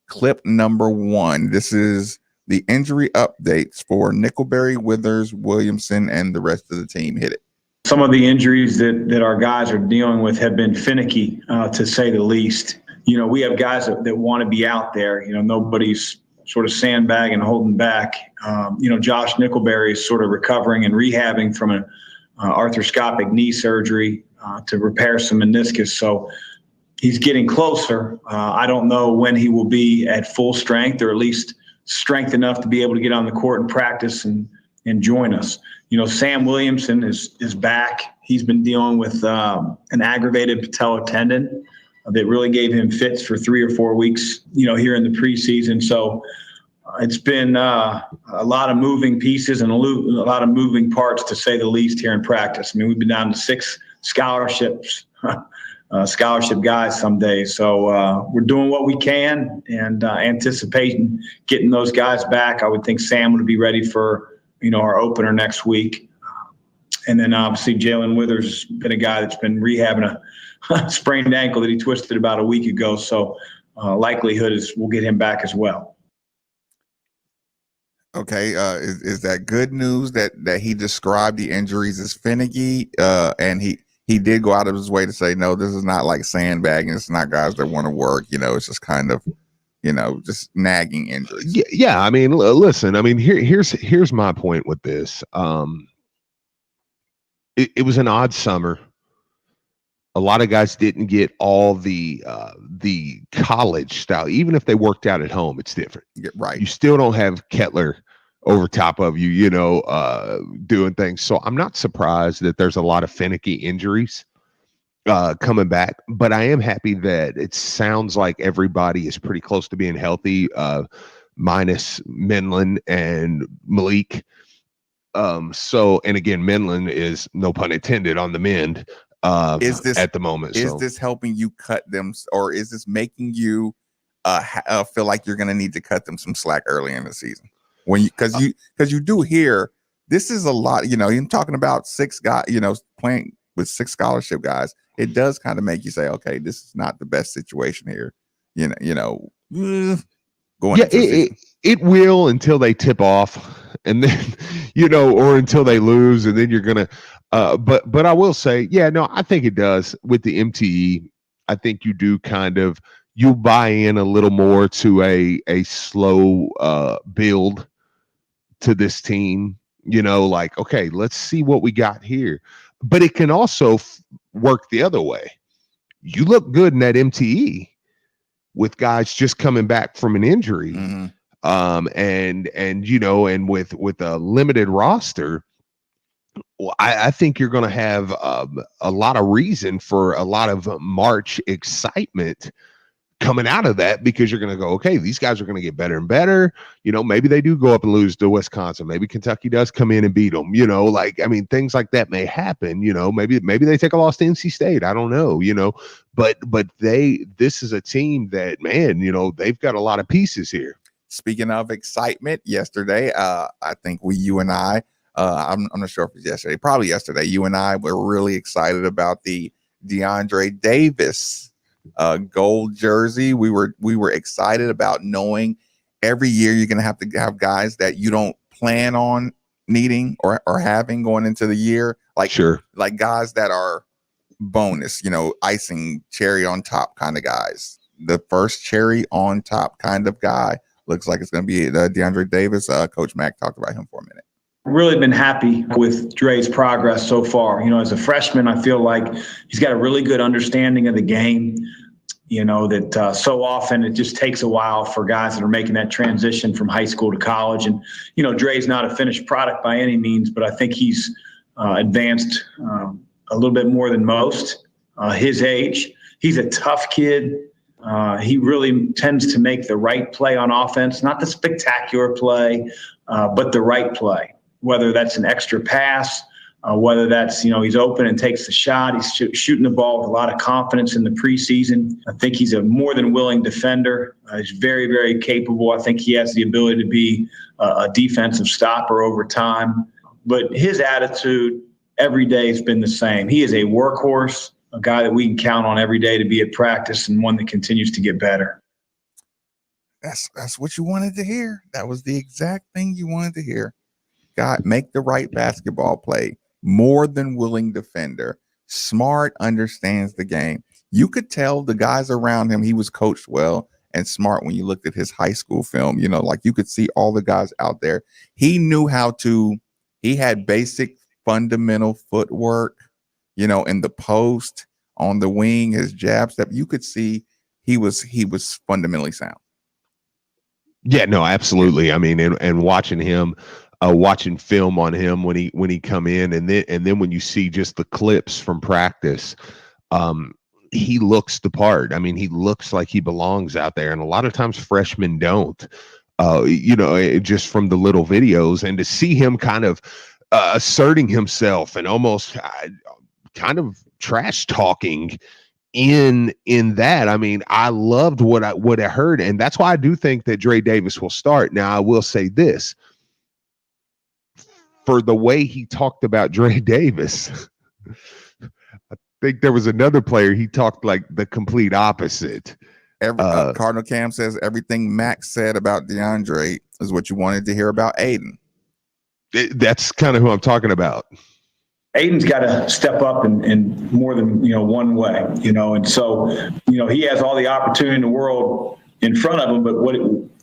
clip number 1, this is the injury updates for Nickelberry, Withers, Williamson, and the rest of the team. Hit it. Some of the injuries that our guys are dealing with have been finicky, to say the least. You know, we have guys that want to be out there. You know, nobody's sort of sandbagging and holding back. Josh Nickelberry is sort of recovering and rehabbing from an arthroscopic knee surgery to repair some meniscus. So he's getting closer. I don't know when he will be at full strength, or at least strength enough to be able to get on the court and practice and join us. You know, Sam Williamson is back. He's been dealing with an aggravated patellar tendon that really gave him fits for 3 or 4 weeks, here in the preseason. So it's been a lot of moving pieces and a lot of moving parts, to say the least, here in practice. I mean, we've been down to 6 scholarship guys some days. So we're doing what we can and anticipating getting those guys back. I would think Sam would be ready for, our opener next week. And then obviously Jalen Withers has been a guy that's been rehabbing a sprained ankle that he twisted about a week ago. So likelihood is we'll get him back as well. Okay. Is that good news that he described the injuries as finicky? And he did go out of his way to say, no, this is not like sandbagging. It's not guys that want to work. It's just kind of, just nagging injuries. Yeah. I mean, listen, I mean, here's my point with this. It was an odd summer. A lot of guys didn't get all the college style. Even if they worked out at home, it's different. Yeah, right. You still don't have Kettler over top of you, doing things. So I'm not surprised that there's a lot of finicky injuries coming back. But I am happy that it sounds like everybody is pretty close to being healthy, minus Menlin and Malik. And again, Menlin is, no pun intended, on the mend. Is this at the moment? Is this helping you cut them, or is this making you feel like you're going to need to cut them some slack early in the season? Because you do hear this is a lot. You're talking about 6 guys. Playing with 6 scholarship guys, it does kind of make you say, okay, this is not the best situation here. It will, until they tip off, and then or until they lose, and then you're gonna. But I will say, I think it does with the MTE. I think you do you buy in a little more to a slow build to this team. Like, okay, let's see what we got here. But it can also work the other way. You look good in that MTE with guys just coming back from an injury, and with a limited roster. Well, I think you're going to have a lot of reason for a lot of March excitement coming out of that, because you're going to go, okay, these guys are going to get better and better. Maybe they do go up and lose to Wisconsin. Maybe Kentucky does come in and beat them. Things like that may happen. Maybe they take a loss to NC State. I don't know. But this is a team that, man, they've got a lot of pieces here. Speaking of excitement, yesterday, I think you and I. I'm not sure if it's yesterday, probably yesterday. You and I were really excited about the DeAndre Davis gold jersey. We were excited about knowing every year you're going to have guys that you don't plan on needing or having going into the year. Like guys that are bonus, icing, cherry on top kind of guys. The first cherry on top kind of guy looks like it's going to be DeAndre Davis. Coach Mack talked about him for a minute. Really been happy with Dre's progress so far. As a freshman, I feel like he's got a really good understanding of the game. that so often it just takes a while for guys that are making that transition from high school to college. And, Dre's not a finished product by any means, but I think he's advanced a little bit more than most his age. He's a tough kid. He really tends to make the right play on offense, not the spectacular play, but the right play, whether that's an extra pass, whether that's, he's open and takes the shot. He's shooting the ball with a lot of confidence in the preseason. I think he's a more than willing defender. He's very, very capable. I think he has the ability to be a defensive stopper over time. But his attitude every day has been the same. He is a workhorse, a guy that we can count on every day to be at practice, and one that continues to get better. That's what you wanted to hear. That was the exact thing you wanted to hear. God, make the right basketball play. More than willing defender. Smart, understands the game. You could tell the guys around him, he was coached well and smart when you looked at his high school film. Like you could see all the guys out there. He knew he had basic fundamental footwork, in the post, on the wing, his jab step. You could see he was fundamentally sound. Yeah, no, absolutely. I mean, and watching him, watching film on him when he come in, and then when you see just the clips from practice, he looks the part. I mean, he looks like he belongs out there, and a lot of times freshmen don't. Just from the little videos, and to see him kind of asserting himself and almost kind of trash talking in that. I mean, I loved what I heard, and that's why I do think that Dre Davis will start. Now, I will say this. For the way he talked about Dre Davis, I think there was another player he talked like the complete opposite. Cardinal Cam says everything Max said about DeAndre is what you wanted to hear about Aiden. That's kind of who I'm talking about. Aiden's got to step up in more than one way, and so he has all the opportunity in the world in front of him, but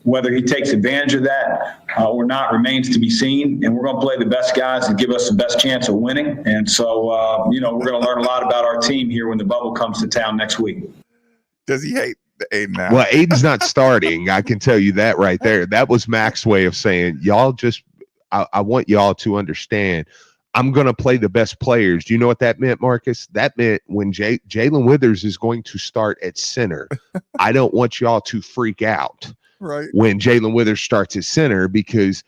whether he takes advantage of that or not remains to be seen. And we're going to play the best guys and give us the best chance of winning. And so we're going to learn a lot about our team here when the bubble comes to town next week. Does he hate Aiden now? Well, Aiden's not starting. I can tell you that right there. That was Mac's way of saying, y'all just, I want y'all to understand, I'm going to play the best players. Do you know what that meant, Marcus? That meant when Jalen Withers is going to start at center, I don't want y'all to freak out when Jalen Withers starts at center, because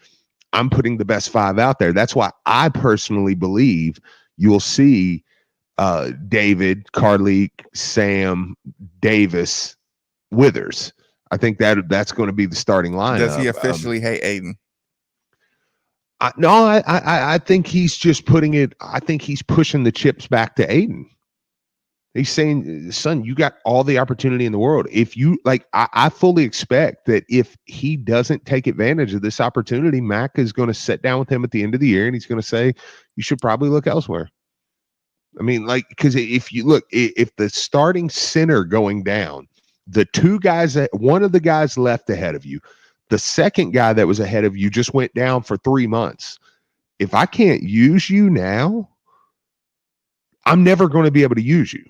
I'm putting the best five out there. That's why I personally believe you'll see David, Carleek, Sam, Davis, Withers. I think that's going to be the starting lineup. Does he officially hate Aiden? I think he's just putting it. I think he's pushing the chips back to Aiden. He's saying, son, you got all the opportunity in the world. If you I fully expect that if he doesn't take advantage of this opportunity, Mac is going to sit down with him at the end of the year and he's going to say, you should probably look elsewhere. I mean, because if you look, if the starting center going down, the two guys, one of the guys left ahead of you, the second guy that was ahead of you just went down for 3 months. If I can't use you now, I'm never going to be able to use you.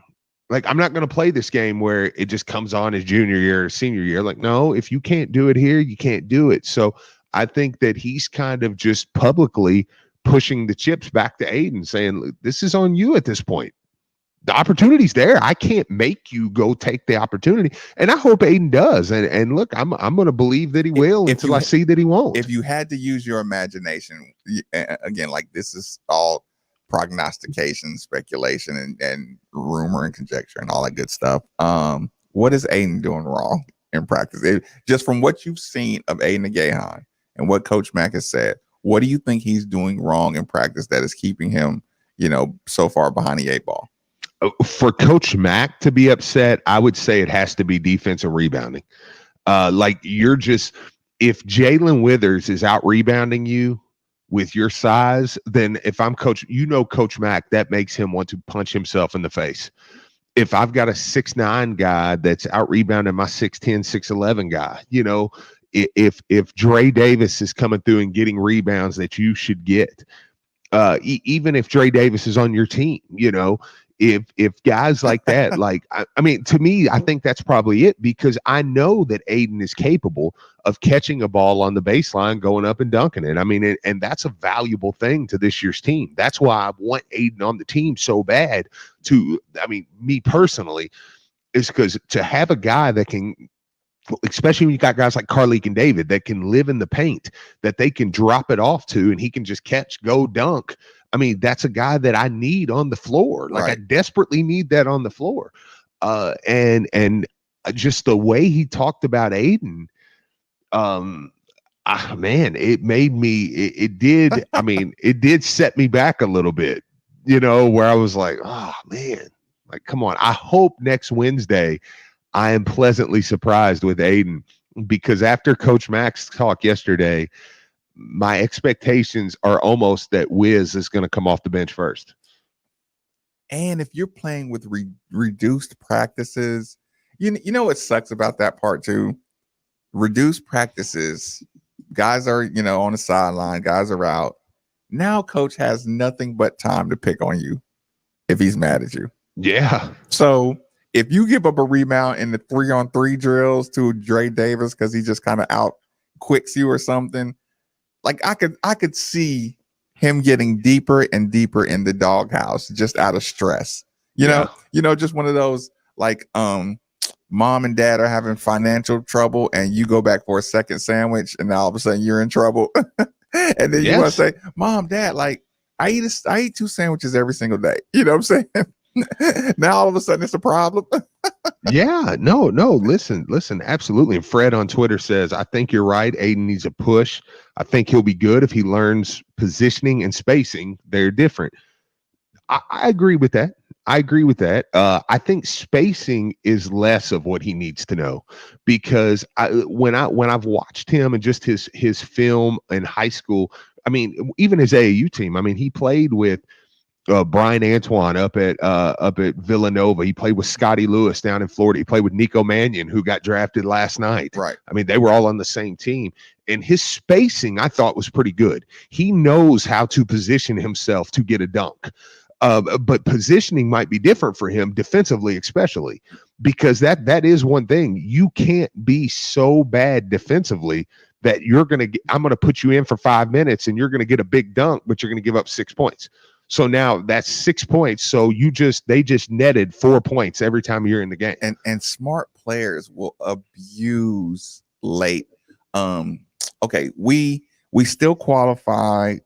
I'm not going to play this game where it just comes on as junior year or senior year. No, if you can't do it here, you can't do it. So I think that he's kind of just publicly pushing the chips back to Aiden, saying, this is on you at this point. The opportunity's there. I can't make you go take the opportunity. And I hope Aiden does. And look, I'm going to believe that he will until I see that he won't. If you had to use your imagination, again, this is all prognostication, speculation, and rumor and conjecture and all that good stuff. What is Aiden doing wrong in practice? Just from what you've seen of Aiden Gahan and what Coach Mack has said, what do you think he's doing wrong in practice that is keeping him, so far behind the 8 ball? For Coach Mack to be upset, I would say it has to be defensive rebounding. If Jalen Withers is out rebounding you with your size, then if I'm Coach Mack, that makes him want to punch himself in the face. If I've got a 6'9" guy that's out rebounding my 6'10", 6'11" guy, if Dre Davis is coming through and getting rebounds that you should get, even if Dre Davis is on your team, if guys like that, like I mean, to me, I think that's probably it, because I know that Aiden is capable of catching a ball on the baseline, going up and dunking it. I mean, and that's a valuable thing to this year's team. That's why I want Aiden on the team so bad. Me personally, is because to have a guy that can, especially when you got guys like Carleek and David that can live in the paint, that they can drop it off to, and he can just catch, go dunk. I mean, that's a guy that I need on the floor. Like, I desperately need that on the floor. And just the way he talked about Aiden, man, it made me, it did. I mean, it did set me back a little bit, where I was like, oh man, like, come on. I hope next Wednesday I am pleasantly surprised with Aiden, because after Coach Mack's talk yesterday, my expectations are almost that Wiz is going to come off the bench first. And if you're playing with reduced practices, you know what sucks about that part too? Reduced practices, guys are, on the sideline, guys are out. Now coach has nothing but time to pick on you if he's mad at you. Yeah. So if you give up a rebound in the 3-on-3 drills to Dre Davis because he just kind of out quicks you or something, like I could see him getting deeper and deeper in the doghouse just out of stress. Just one of those, like, mom and dad are having financial trouble and you go back for a second sandwich and now all of a sudden you're in trouble. And then you want to say, Mom, Dad, like, I eat 2 sandwiches every single day. You know what I'm saying? Now all of a sudden it's a problem. Yeah, no, listen, absolutely. And Fred on Twitter says, I think you're right. Aiden needs a push. I think he'll be good if he learns positioning and spacing. They're different. I agree with that. I think spacing is less of what he needs to know, because when I've watched him and just his film in high school, I mean, even his AAU team, I mean, he played with Brian Antoine up at Villanova. He played with Scotty Lewis down in Florida. He played with Nico Mannion, who got drafted last night. Right. I mean, they were all on the same team. And his spacing, I thought, was pretty good. He knows how to position himself to get a dunk. But positioning might be different for him defensively, especially, because that is one thing. You can't be so bad defensively that I'm going to put you in for 5 minutes and you're going to get a big dunk, but you're going to give up 6 points. So now that's 6 points. So they just netted 4 points every time you're in the game. And smart players will abuse late. Okay, we still qualify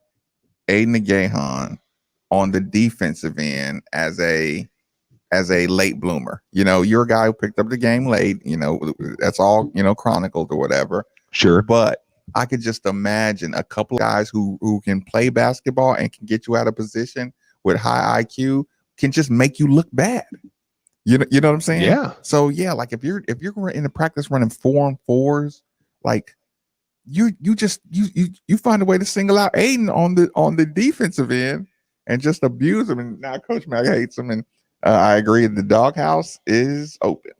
Aiden Gahan on the defensive end as a late bloomer. You're a guy who picked up the game late. That's all chronicled or whatever. Sure, but I could just imagine a couple of guys who can play basketball and can get you out of position with high IQ can just make you look bad. You know what I'm saying? Yeah. So yeah, like if you're in the practice running 4-on-4s, like you find a way to single out Aiden on the defensive end and just abuse him. And now Coach Mack hates him. And I agree, the doghouse is open.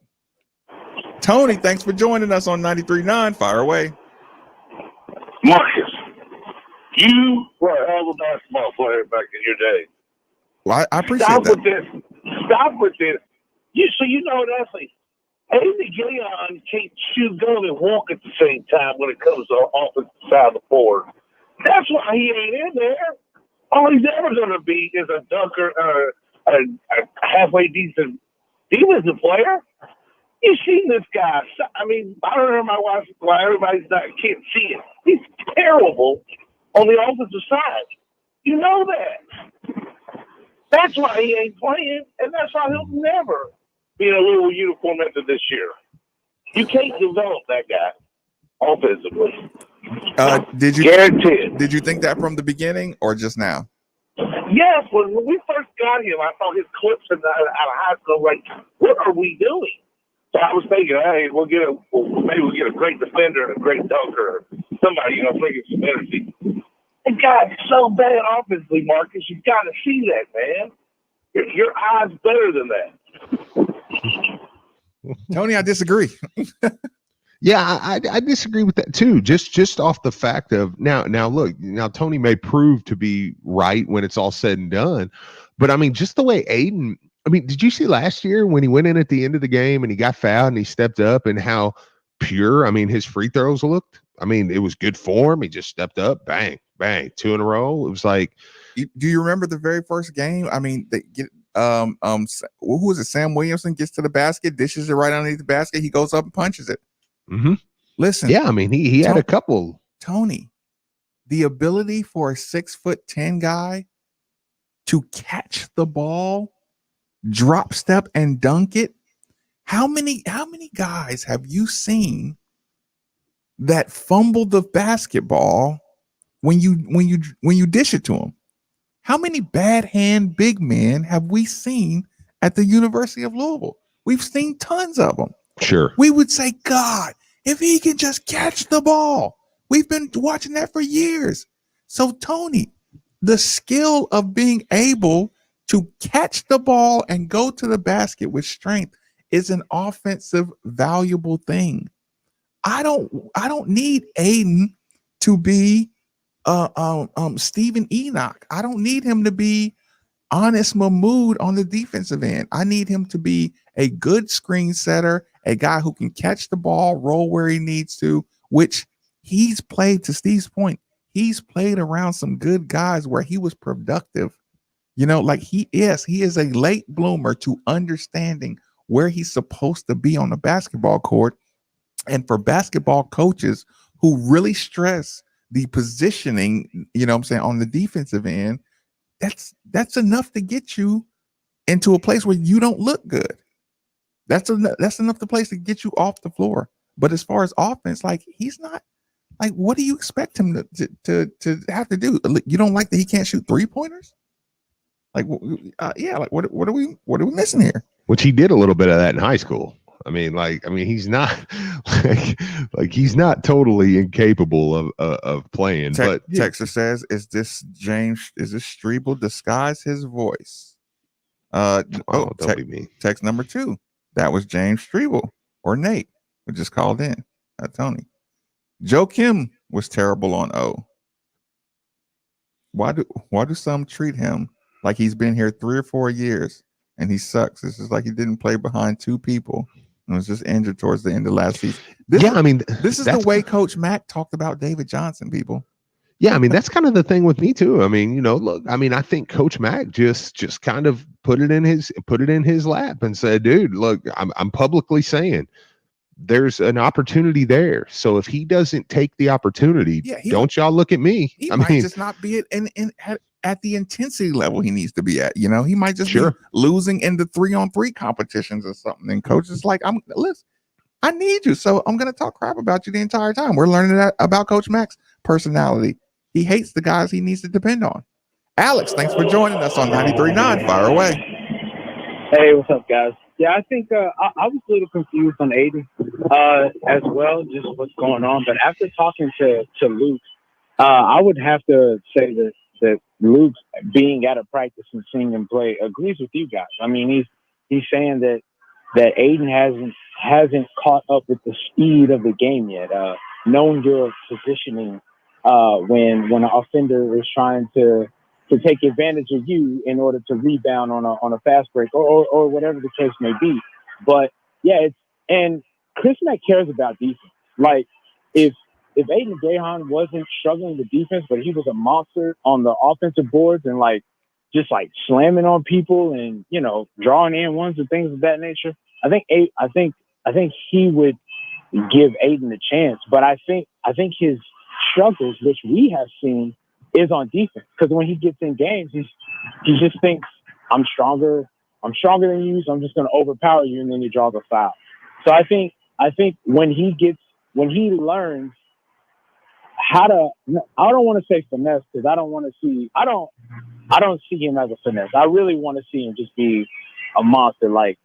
Tony, thanks for joining us on 93.9. Fire away. Marcus, you were a hell of a basketball player back in your day. Well, I appreciate Stop that. with this. Stop with this. You know what I say? Aiden Gahan can't shoot gun and walk at the same time when it comes to the offensive side of the floor. That's why he ain't in there. All he's ever going to be is a dunker, a halfway decent defensive player. You've seen this guy. I mean, I don't know why everybody's can't see it. He's terrible on the offensive side. You know that. That's why he ain't playing, and that's why he'll never be in a little uniform after this year. You can't develop that guy offensively. Guaranteed. Did you think that from the beginning or just now? Yes, when we first got him, I saw his clips out of high school. Like, what are we doing? So I was thinking, hey, maybe we'll get a great defender and a great dunker, or somebody bring some energy. The guy's so bad offensively, Marcus. You've got to see that, man. Your eye's better than that. Tony, I disagree. Yeah, I disagree with that too. Just off the fact of now look, Tony may prove to be right when it's all said and done, but I mean, just the way Aiden I mean, did you see last year when he went in at the end of the game and he got fouled and he stepped up and how pure, I mean, his free throws looked? I mean, it was good form. He just stepped up, bang, bang, 2 in a row. It was like, do you remember the very first game? I mean, they get who was it? Sam Williamson gets to the basket, dishes it right underneath the basket. He goes up and punches it. mm-hmm. Listen, yeah, I mean, he had a couple. Tony, the ability for a 6'10" guy to catch the ball, drop step, and dunk it. How many guys have you seen that fumble the basketball when you dish it to them? How many bad hand big men have we seen at the University of Louisville? We've seen tons of them. Sure. We would say, God, if he can just catch the ball. We've been watching that for years. So, Tony, the skill of being able to catch the ball and go to the basket with strength is an offensive valuable thing. I don't need Aiden to be Stephen Enoch. I don't need him to be Honest Mahmoud on the defensive end. I need him to be a good screen setter, a guy who can catch the ball, roll where he needs to, which he's played, to Steve's point, he's played around some good guys where he was productive. You know, like he is a late bloomer to understanding where he's supposed to be on the basketball court. And for basketball coaches who really stress the positioning, you know what I'm saying, on the defensive end, that's enough to get you into a place where you don't look good. That's enough to place to get you off the floor. But as far as offense, like he's not, like, what do you expect him to have to do? You don't like that he can't shoot 3-pointers? Like, yeah, like what are we missing here? Which he did a little bit of that in high school. I mean, he's not like he's not totally incapable of playing. But Texas says, is this Strebel disguise his voice? Don't be me. Text number 2. That was James Strebel or Nate, who just called in. Tony. Joe Kim was terrible on O. Why do some treat him like he's been here 3 or 4 years and he sucks? It's just like he didn't play behind 2 people and was just injured towards the end of last season. This is the way Coach Mack talked about David Johnson, people. Yeah, I mean, that's kind of the thing with me too. I mean, you know, look, I mean, I think Coach Mack just kind of put it in his lap and said, dude, look, I'm publicly saying there's an opportunity there. So if he doesn't take the opportunity, don't y'all look at me. He might just not be at the intensity level he needs to be at. You know, he might just be losing in the 3-on-3 competitions or something. And coach is like, listen, I need you. So I'm going to talk crap about you the entire time. We're learning that about Coach Mack's personality. He hates the guys he needs to depend on. Alex, thanks for joining us on 93.9. Fire away. Hey, what's up, guys? Yeah, I think I was a little confused on Aiden as well, just what's going on. But after talking to Luke, I would have to say that Luke, being at a practice and seeing him play, agrees with you guys. I mean, he's saying that Aiden hasn't caught up with the speed of the game yet. Knowing your positioning when an offender is trying to take advantage of you in order to rebound on a fast break or whatever the case may be. But yeah, and Chris Mack cares about defense. Like if Aiden Gahan wasn't struggling with defense, but he was a monster on the offensive boards and just slamming on people and, you know, drawing in ones and things of that nature, I think he would give Aiden a chance. But I think his struggles, which we have seen, is on defense. Because when he gets in games, he just thinks, I'm stronger than you, so I'm just going to overpower you, and then he draws a foul. So I think when he learns how to, I don't want to say finesse, because I don't see him as a finesse. I really want to see him just be a monster, like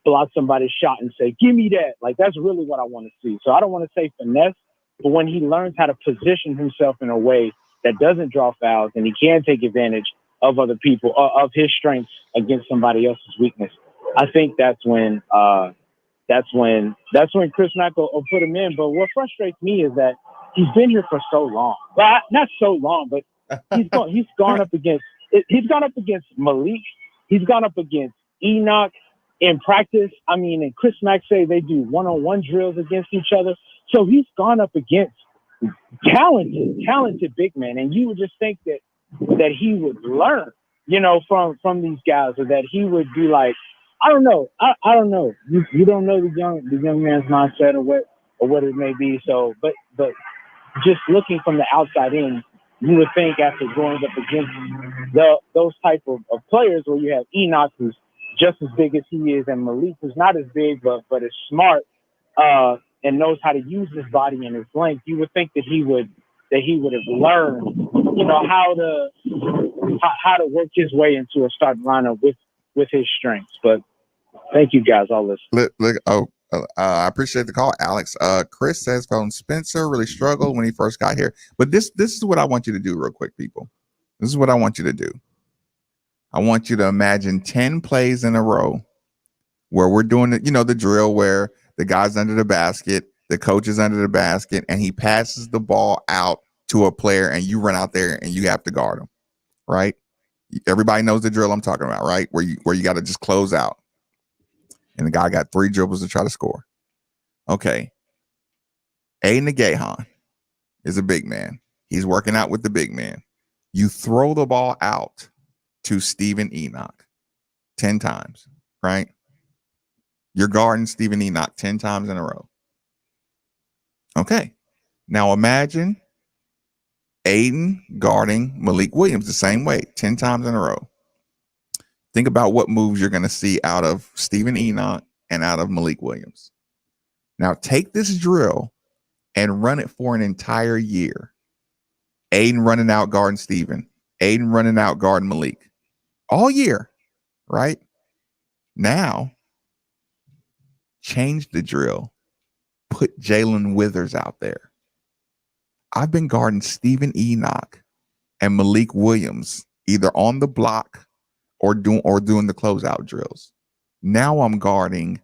block somebody's shot and say, give me that. Like, that's really what I want to see. So I don't want to say finesse, but when he learns how to position himself in a way that doesn't draw fouls and he can take advantage of other people, of his strengths against somebody else's weakness, I think that's when Chris Mack will put him in. But what frustrates me is that he's been here for so long. Well, not so long, but he's gone up against Malik. He's gone up against Enoch in practice. I mean, and Chris Mack say they do one-on-one drills against each other. So he's gone up against talented big men, and you would just think that he would learn, from these guys, or that he would be like, I don't know. I don't know. You don't know the young man's mindset or what it may be. So, but just looking from the outside in, you would think after going up against those type of players, where you have Enoch, who's just as big as he is, and Malik, who's not as big but is smart and knows how to use his body and his length, you would think that he would have learned, how to work his way into a starting lineup with his strengths. But thank you guys. I'll listen. I appreciate the call, Alex. Chris says from Spencer really struggled when he first got here. But this is what I want you to do real quick, people. This is what I want you to do. I want you to imagine 10 plays in a row where we're doing the drill where the guy's under the basket, the coach is under the basket, and he passes the ball out to a player, and you run out there and you have to guard him, right? Everybody knows the drill I'm talking about, right? Where you got to just close out. And the guy got 3 dribbles to try to score. Okay. Aiden Gahan is a big man. He's working out with the big man. You throw the ball out to Steven Enoch 10 times, right? You're guarding Steven Enoch 10 times in a row. Okay. Now imagine Aiden guarding Malik Williams the same way, 10 times in a row. Think about what moves you're going to see out of Steven Enoch and out of Malik Williams. Now take this drill and run it for an entire year. Aiden running out guarding Steven. Aiden running out guarding Malik. All year, right? Now, change the drill. Put Jalen Withers out there. I've been guarding Steven Enoch and Malik Williams either on the block or doing the closeout drills. Now I'm guarding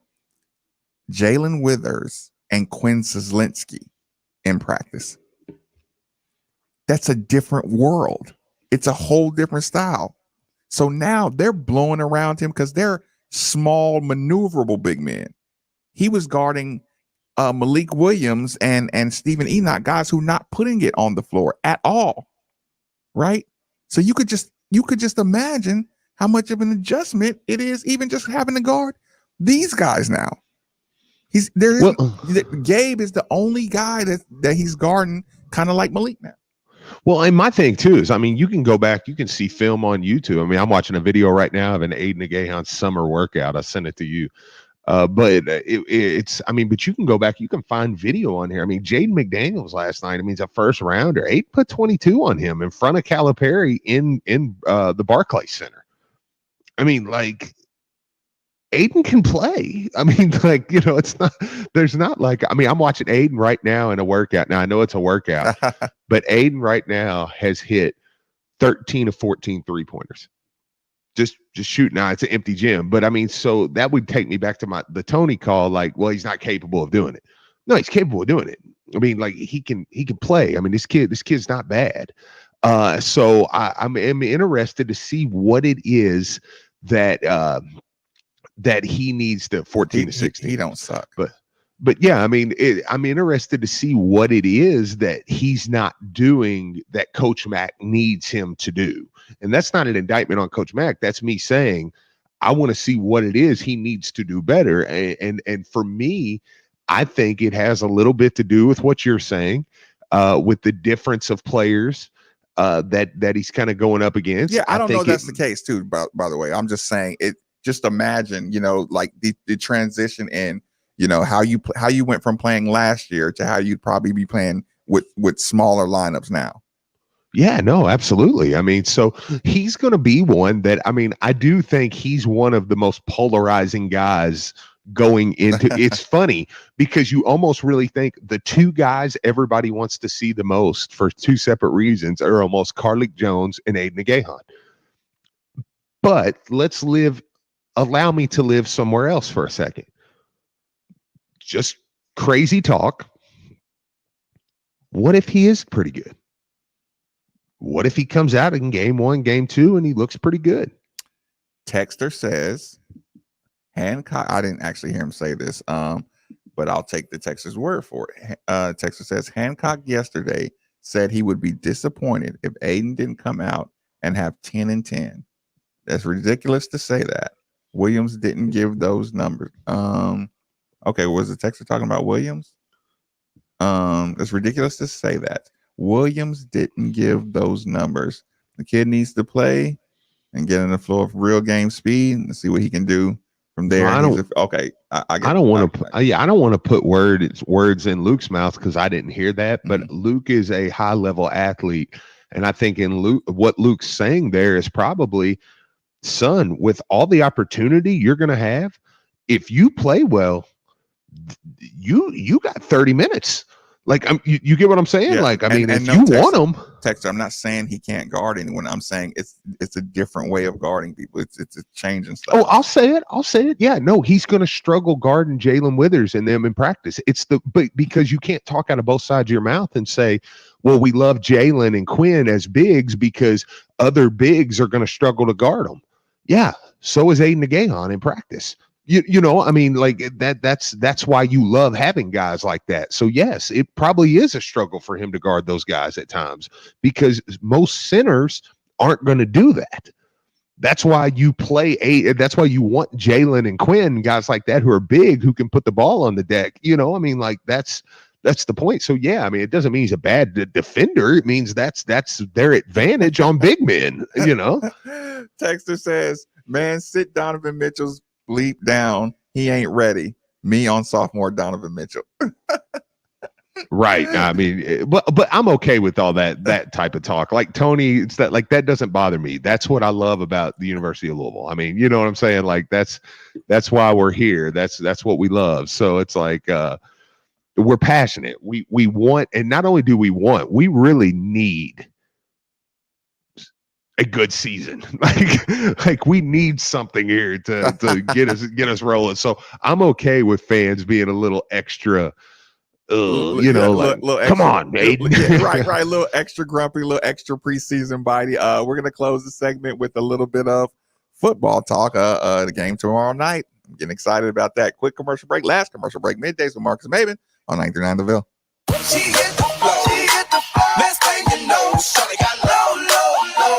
Jalen Withers and Quinn Soslinski in practice. That's a different world. It's a whole different style. So now they're blowing around him because they're small, maneuverable big men. He was guarding Malik Williams and Steven Enoch, guys who not putting it on the floor at all, right? So you could just imagine how much of an adjustment it is, even just having to guard these guys now. Gabe is the only guy that he's guarding, kind of like Malik now. Well, and my thing too is, I mean, you can go back, you can see film on YouTube. I mean, I'm watching a video right now of an Aiden Gahan summer workout. I sent it to you. But it's, I mean, but you can go back, you can find video on here. I mean, Jaden McDaniels last night, I mean, he's a first rounder. Aiden put 22 on him in front of Calipari in the Barclays Center. I mean, like, Aiden can play. I mean, like, it's not, there's not like, I mean, I'm watching Aiden right now in a workout. Now I know it's a workout, but Aiden right now has hit 13 of 14 3-pointers. Just shooting. Now it's an empty gym, but I mean, so that would take me back to the Tony call. Like, well, he's not capable of doing it. No, he's capable of doing it. I mean, like he can play. I mean, this kid's not bad. So I'm interested to see what it is that he needs to 14 to 16. He don't suck, but yeah, I mean, I'm interested to see what it is that he's not doing that Coach Mack needs him to do. And that's not an indictment on Coach Mack. That's me saying, I want to see what it is he needs to do better. And for me, I think it has a little bit to do with what you're saying, with the difference of players that he's kind of going up against. Yeah, I don't know that's the case too, by the way. I'm just saying it. Just imagine, like the transition in, how you went from playing last year to how you'd probably be playing with smaller lineups now. Yeah, no, absolutely. I mean, so he's going to be one that, I mean, I do think he's one of the most polarizing guys going into. It's funny because you almost really think the two guys everybody wants to see the most for two separate reasons are almost Carlik Jones and Aiden Gahan. But allow me to live somewhere else for a second. Just crazy talk. What if he is pretty good? What if he comes out in game 1, game 2, and he looks pretty good? Texter says Hancock, I didn't actually hear him say this, but I'll take the Texas word for it. Texas says Hancock yesterday said he would be disappointed if Aiden didn't come out and have 10 and 10. That's ridiculous to say that. Williams didn't give those numbers. Okay, was the Texas talking about Williams? It's ridiculous to say that. Williams didn't give those numbers. The kid needs to play and get in the flow of real game speed and see what he can do from there. Well, I don't want to put words in Luke's mouth because I didn't hear that. But Luke is a high level athlete, and I think in Luke, what Luke's saying there is probably, son, with all the opportunity you're going to have, if you play well, you got 30 minutes. Like, you get what I'm saying? Yeah. Like, I mean, if no, you want them. Texter, I'm not saying he can't guard anyone. I'm saying it's a different way of guarding people. It's a change in style. Oh, I'll say it. Yeah, no, he's going to struggle guarding Jalen Withers and them in practice. But because you can't talk out of both sides of your mouth and say, well, we love Jalen and Quinn as bigs because other bigs are going to struggle to guard them. Yeah, so is Aiden Gahan in practice. You know, I mean, like that's why you love having guys like that. So yes, it probably is a struggle for him to guard those guys at times because most centers aren't going to do that. That's why you that's why you want Jalen and Quinn, guys like that who are big, who can put the ball on the deck. You know, I mean, like that's the point. So yeah, I mean, it doesn't mean he's a bad defender. It means that's their advantage on big men, you know. Texter says, man, sit Donovan Mitchell's bleep down. He ain't ready. Me on sophomore Donovan Mitchell. Right. I mean, but I'm okay with all that type of talk. Like Tony, it's that, like, that doesn't bother me. That's what I love about the University of Louisville. I mean, you know what I'm saying? Like that's why we're here. That's what we love. So it's like we're passionate. We want, and not only do we want, we really need a good season. Like we need something here to get us rolling. So I'm okay with fans being a little extra, you know, like, little extra, come on, Aiden. right. A little extra grumpy, a little extra preseason bitey. We're gonna close the segment with a little bit of football talk. The game tomorrow night. I'm getting excited about that. Quick commercial break. Last commercial break. Middays with Marcus Maven on 93.9 The Ville.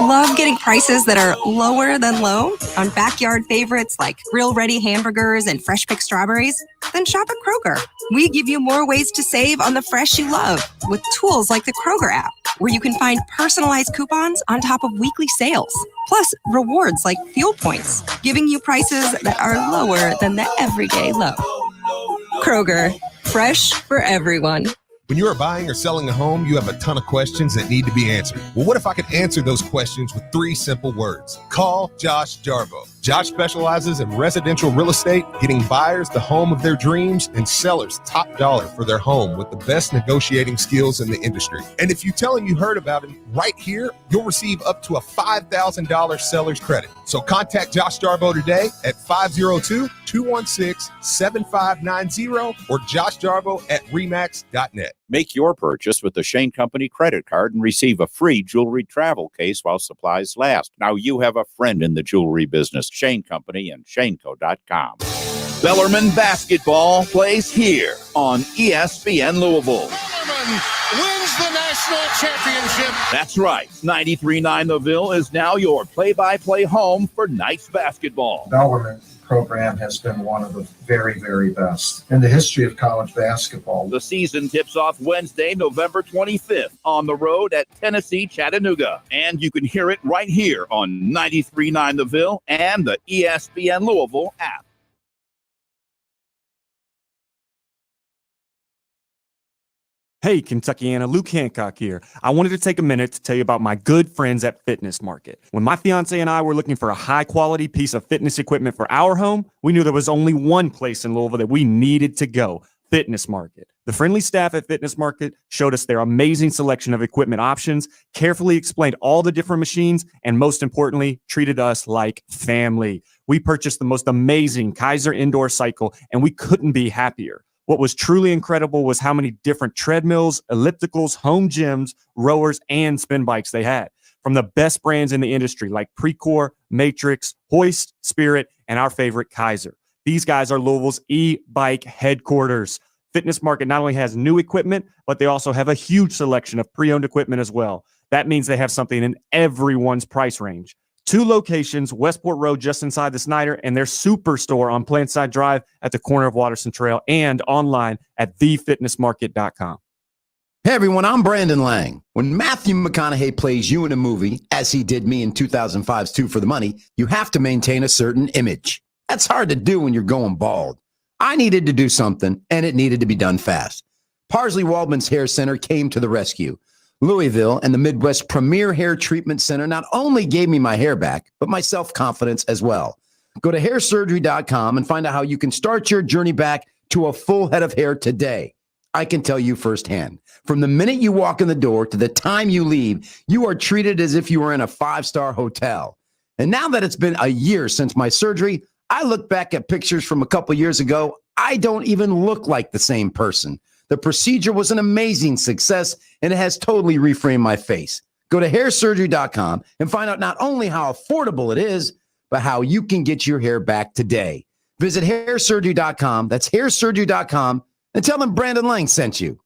Love getting prices that are lower than low on backyard favorites like grill-ready hamburgers and fresh-picked strawberries? Then shop at Kroger. We give you more ways to save on the fresh you love with tools like the Kroger app, where you can find personalized coupons on top of weekly sales, plus rewards like fuel points, giving you prices that are lower than the everyday low. Kroger, fresh for everyone. When you are buying or selling a home, you have a ton of questions that need to be answered. Well, what if I could answer those questions with 3 simple words? Call Josh Jarbo. Josh specializes in residential real estate, getting buyers the home of their dreams and sellers top dollar for their home with the best negotiating skills in the industry. And if you tell him you heard about him right here, you'll receive up to a $5,000 seller's credit. So contact Josh Jarbo today at 502-216-7590 or joshjarbo@remax.net. Make your purchase with the Shane Company credit card and receive a free jewelry travel case while supplies last. Now you have a friend in the jewelry business. Shane Company and shaneco.com. Bellarmine basketball plays here on ESPN Louisville. Wins the national championship. That's right. 93.9 The Ville is now your play-by-play home for Knights basketball. Bellarmine program has been one of the very, very best in the history of college basketball. The season tips off Wednesday, November 25th on the road at Tennessee, Chattanooga. And you can hear it right here on 93.9 The Ville and the ESPN Louisville app. Hey, Kentuckiana, Luke Hancock here. I wanted to take a minute to tell you about my good friends at Fitness Market. When my fiance and I were looking for a high-quality piece of fitness equipment for our home, we knew there was only one place in Louisville that we needed to go, Fitness Market. The friendly staff at Fitness Market showed us their amazing selection of equipment options, carefully explained all the different machines, and most importantly, treated us like family. We purchased the most amazing Kaiser indoor cycle, and we couldn't be happier. What was truly incredible was how many different treadmills, ellipticals, home gyms, rowers, and spin bikes they had. From the best brands in the industry like Precor, Matrix, Hoist, Spirit, and our favorite Kaiser. These guys are Louisville's e-bike headquarters. Fitness Market not only has new equipment, but they also have a huge selection of pre-owned equipment as well. That means they have something in everyone's price range. 2 locations, Westport Road just inside the Snyder, and their superstore on Plantside Drive at the corner of Watterson Trail, and online at thefitnessmarket.com. Hey everyone, I'm Brandon Lang. When Matthew McConaughey plays you in a movie, as he did me in 2005's Two for the Money, you have to maintain a certain image. That's hard to do when you're going bald. I needed to do something, and it needed to be done fast. Parsley Waldman's Hair Center came to the rescue. Louisville and the Midwest Premier Hair Treatment Center not only gave me my hair back, but my self-confidence as well. Go to hairsurgery.com and find out how you can start your journey back to a full head of hair today. I can tell you firsthand, from the minute you walk in the door to the time you leave, you are treated as if you were in a 5-star hotel. And now that it's been a year since my surgery, I look back at pictures from a couple years ago. I don't even look like the same person. The procedure was an amazing success, and it has totally reframed my face. Go to hairsurgery.com and find out not only how affordable it is, but how you can get your hair back today. Visit hairsurgery.com. That's hairsurgery.com, and tell them Brandon Lang sent you.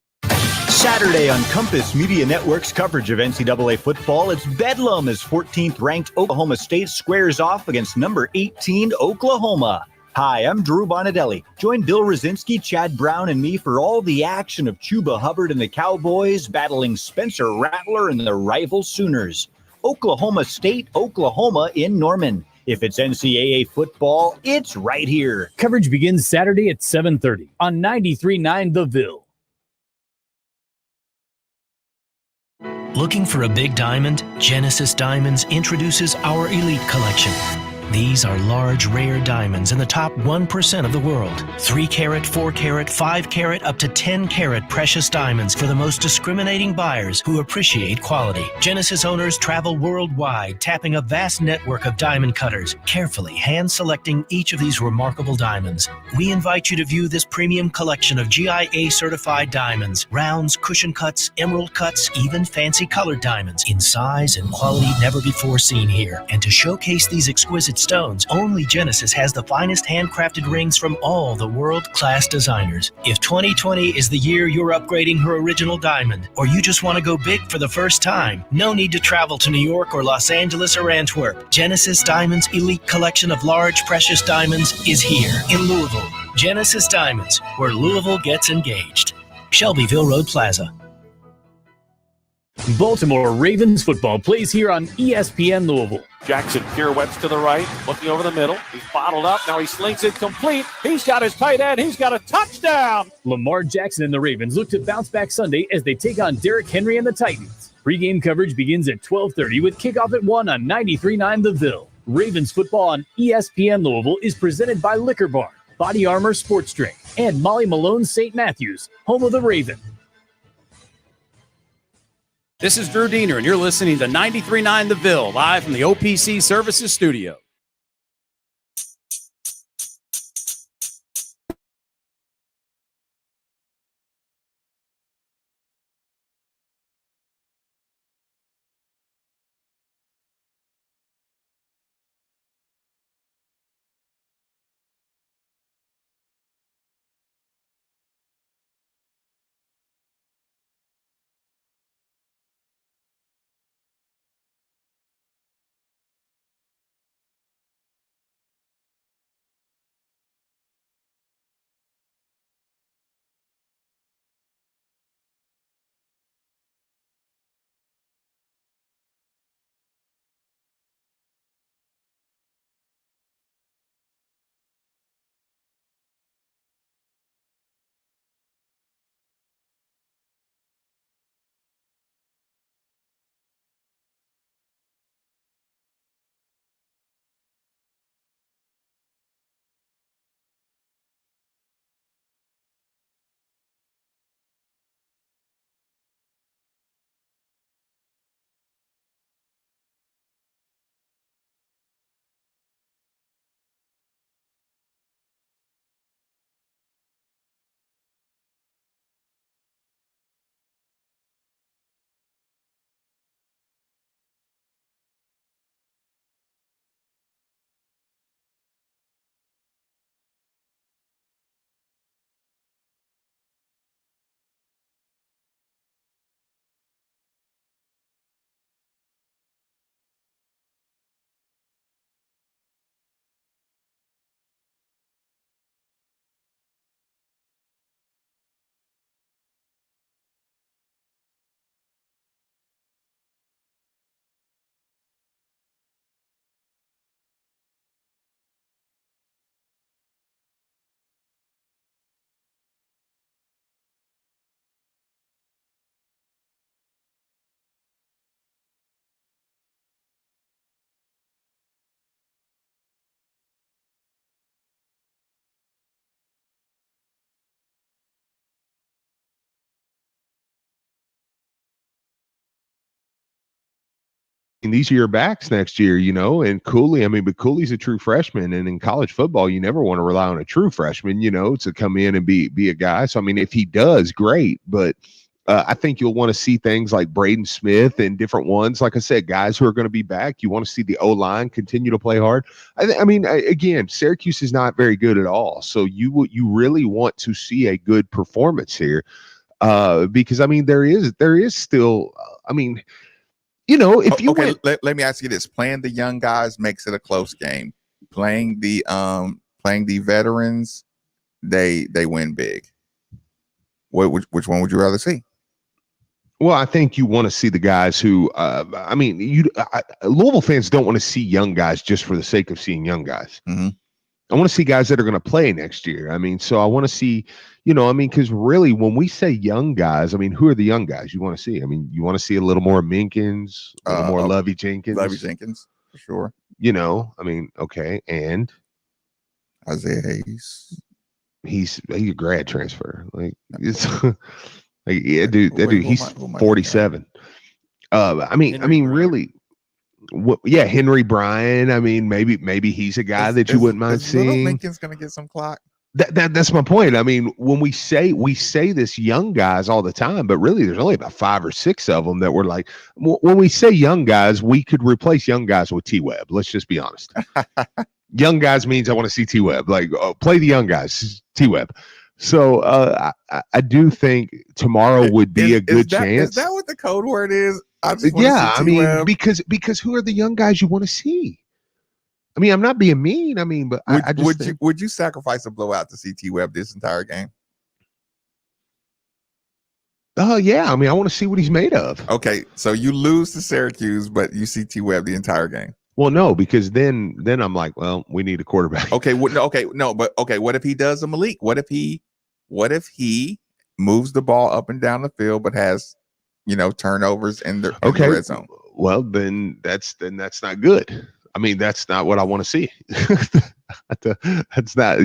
Saturday on Compass Media Network's coverage of NCAA football, it's bedlam as 14th-ranked Oklahoma State squares off against number 18 Oklahoma. Hi, I'm Drew Bonadelli. Join Bill Rosinski, Chad Brown, and me for all the action of Chuba Hubbard and the Cowboys battling Spencer Rattler and the rival Sooners. Oklahoma State, Oklahoma in Norman. If it's NCAA football, it's right here. Coverage begins Saturday at 7:30 on 93.9 The Ville. Looking for a big diamond? Genesis Diamonds introduces our Elite Collection. These are large, rare diamonds in the top 1% of the world. 3 carat, 4 carat, 5 carat, up to 10 carat precious diamonds for the most discriminating buyers who appreciate quality. Genesis owners travel worldwide, tapping a vast network of diamond cutters, carefully hand-selecting each of these remarkable diamonds. We invite you to view this premium collection of GIA-certified diamonds, rounds, cushion cuts, emerald cuts, even fancy colored diamonds in size and quality never before seen here. And to showcase these exquisite stones, only Genesis has the finest handcrafted rings from all the world-class designers. If 2020 is the year you're upgrading her original diamond, or you just want to go big for the first time, no need to travel to New York or Los Angeles or Antwerp. Genesis Diamonds' elite collection of large, precious diamonds is here in Louisville. Genesis Diamonds, where Louisville gets engaged. Shelbyville Road Plaza. Baltimore Ravens football plays here on ESPN Louisville. Jackson pirouettes to the right, looking over the middle. He's bottled up. Now he slings it complete. He's got his tight end. He's got a touchdown. Lamar Jackson and the Ravens look to bounce back Sunday as they take on Derrick Henry and the Titans. Pre-game coverage begins at 12:30 with kickoff at 1 on 93.9 The Ville. Ravens football on ESPN Louisville is presented by Liquor Barn, Body Armor Sports Drink, and Molly Malone St. Matthews, home of the Raven. This is Drew Diener, and you're listening to 93.9 The Ville, live from the OPC Services Studio. these are your backs next year, and Cooley, but Cooley's a true freshman, and in college football, you never want to rely on a true freshman, to come in and be a guy. So, if he does, great, but I think you'll want to see things like Braden Smith and different ones. Like I said, guys who are going to be back. You want to see the O-line continue to play hard. Again, Syracuse is not very good at all. So you really want to see a good performance here because, there is still, if you let me ask you this: playing the young guys makes it a close game. Playing the veterans, they win big. Which one would you rather see? Well, I think you want to see the guys who, Louisville fans don't want to see young guys just for the sake of seeing young guys. Mm-hmm. I want to see guys that are going to play next year. So I want to see, because really when we say young guys, who are the young guys you want to see? You want to see a little more Minkins, a little more Lovey Jenkins. Lovey Jenkins, for sure. Okay. And Isaiah Hayes. He's a grad transfer. It's yeah, dude. He's 47. Really. Yeah, Henry Bryan. Maybe he's a guy that you wouldn't mind seeing. Lincoln's gonna get some clock. That's my point. When we say this young guys all the time, but really there's only about 5 or 6 of them that were like. When we say young guys, we could replace young guys with T-Web. Let's just be honest. Young guys means I want to see T-Web. Play the young guys, T-Web. So I do think tomorrow would be a good chance. Is that what the code word is? Because who are the young guys you want to see? I'm not being mean. But would you sacrifice a blowout to see T-Web this entire game? Oh yeah. I want to see what he's made of. Okay, so you lose to Syracuse, but you see T-Web the entire game. Well, no, because then I'm like, well, we need a quarterback. Okay, what if he does a Malik? What if he moves the ball up and down the field, but has turnovers in the red zone? Well, then that's not good. That's not what I want to see. That's not,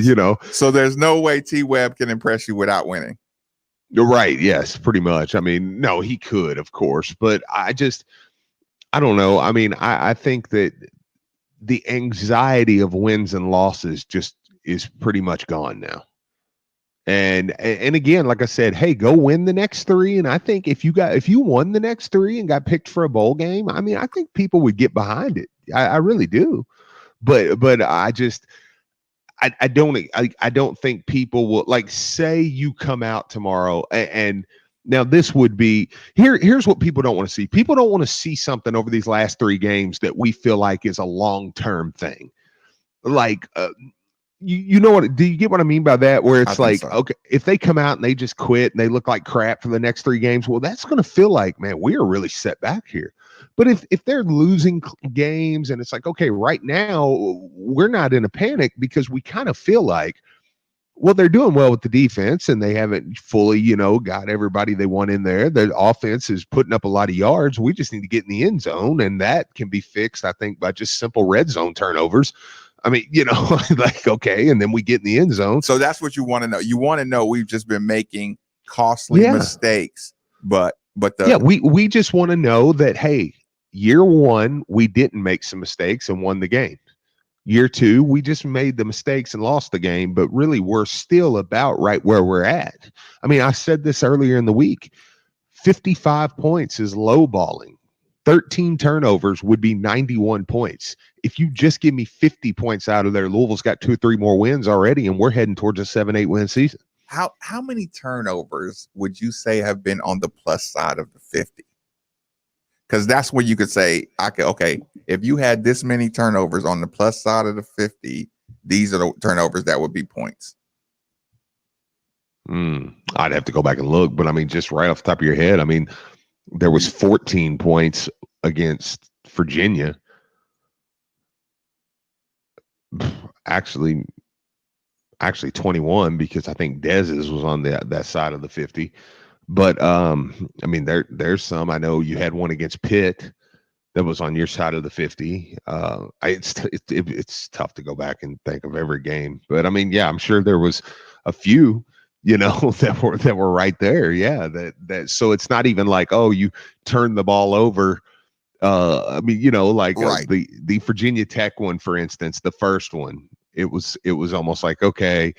So there's no way T-Web can impress you without winning. You're right. Yes, pretty much. No, he could, of course, but I don't know. I think that the anxiety of wins and losses just is pretty much gone now. And again, like I said, hey, go win the next 3. And I think if you won the next 3 and got picked for a bowl game, I think people would get behind it. I really do. But I don't think people will say you come out tomorrow and now this would be here's what people don't want to see. People don't want to see something over these last 3 games that we feel like is a long-term thing. You know what? Do you get what I mean by that? Where it's okay, if they come out and they just quit and they look like crap for the next 3 games, well, that's going to feel like, man, we are really set back here. But if they're losing games and it's like, okay, right now we're not in a panic because we kind of feel like, well, they're doing well with the defense and they haven't fully, got everybody they want in there. The offense is putting up a lot of yards. We just need to get in the end zone, and that can be fixed, I think, by just simple red zone turnovers. Okay, and then we get in the end zone. So that's what you want to know. You want to know we've just been making costly mistakes, but we just want to know that, hey, year 1, we didn't make some mistakes and won the game. Year 2, we just made the mistakes and lost the game, but really we're still about right where we're at. I said this earlier in the week, 55 points is low balling. 13 turnovers would be 91 points. If you just give me 50 points out of there, Louisville's got 2 or 3 more wins already, and we're heading towards a 7-8 win season. How many turnovers would you say have been on the plus side of the 50? Because that's where you could say, okay, if you had this many turnovers on the plus side of the 50, these are the turnovers that would be points. I'd have to go back and look, but just right off the top of your head, there was 14 points against Virginia. Actually 21, because I think Dez's was on that side of the 50. But there's some. I know you had one against Pitt that was on your side of the 50. It's tough to go back and think of every game, but I'm sure there was a few, that were right there. Yeah, that so it's not even like, oh, you turned the ball over I mean, you know, like Right. the Virginia Tech one, for instance, the first one, it was almost like, okay,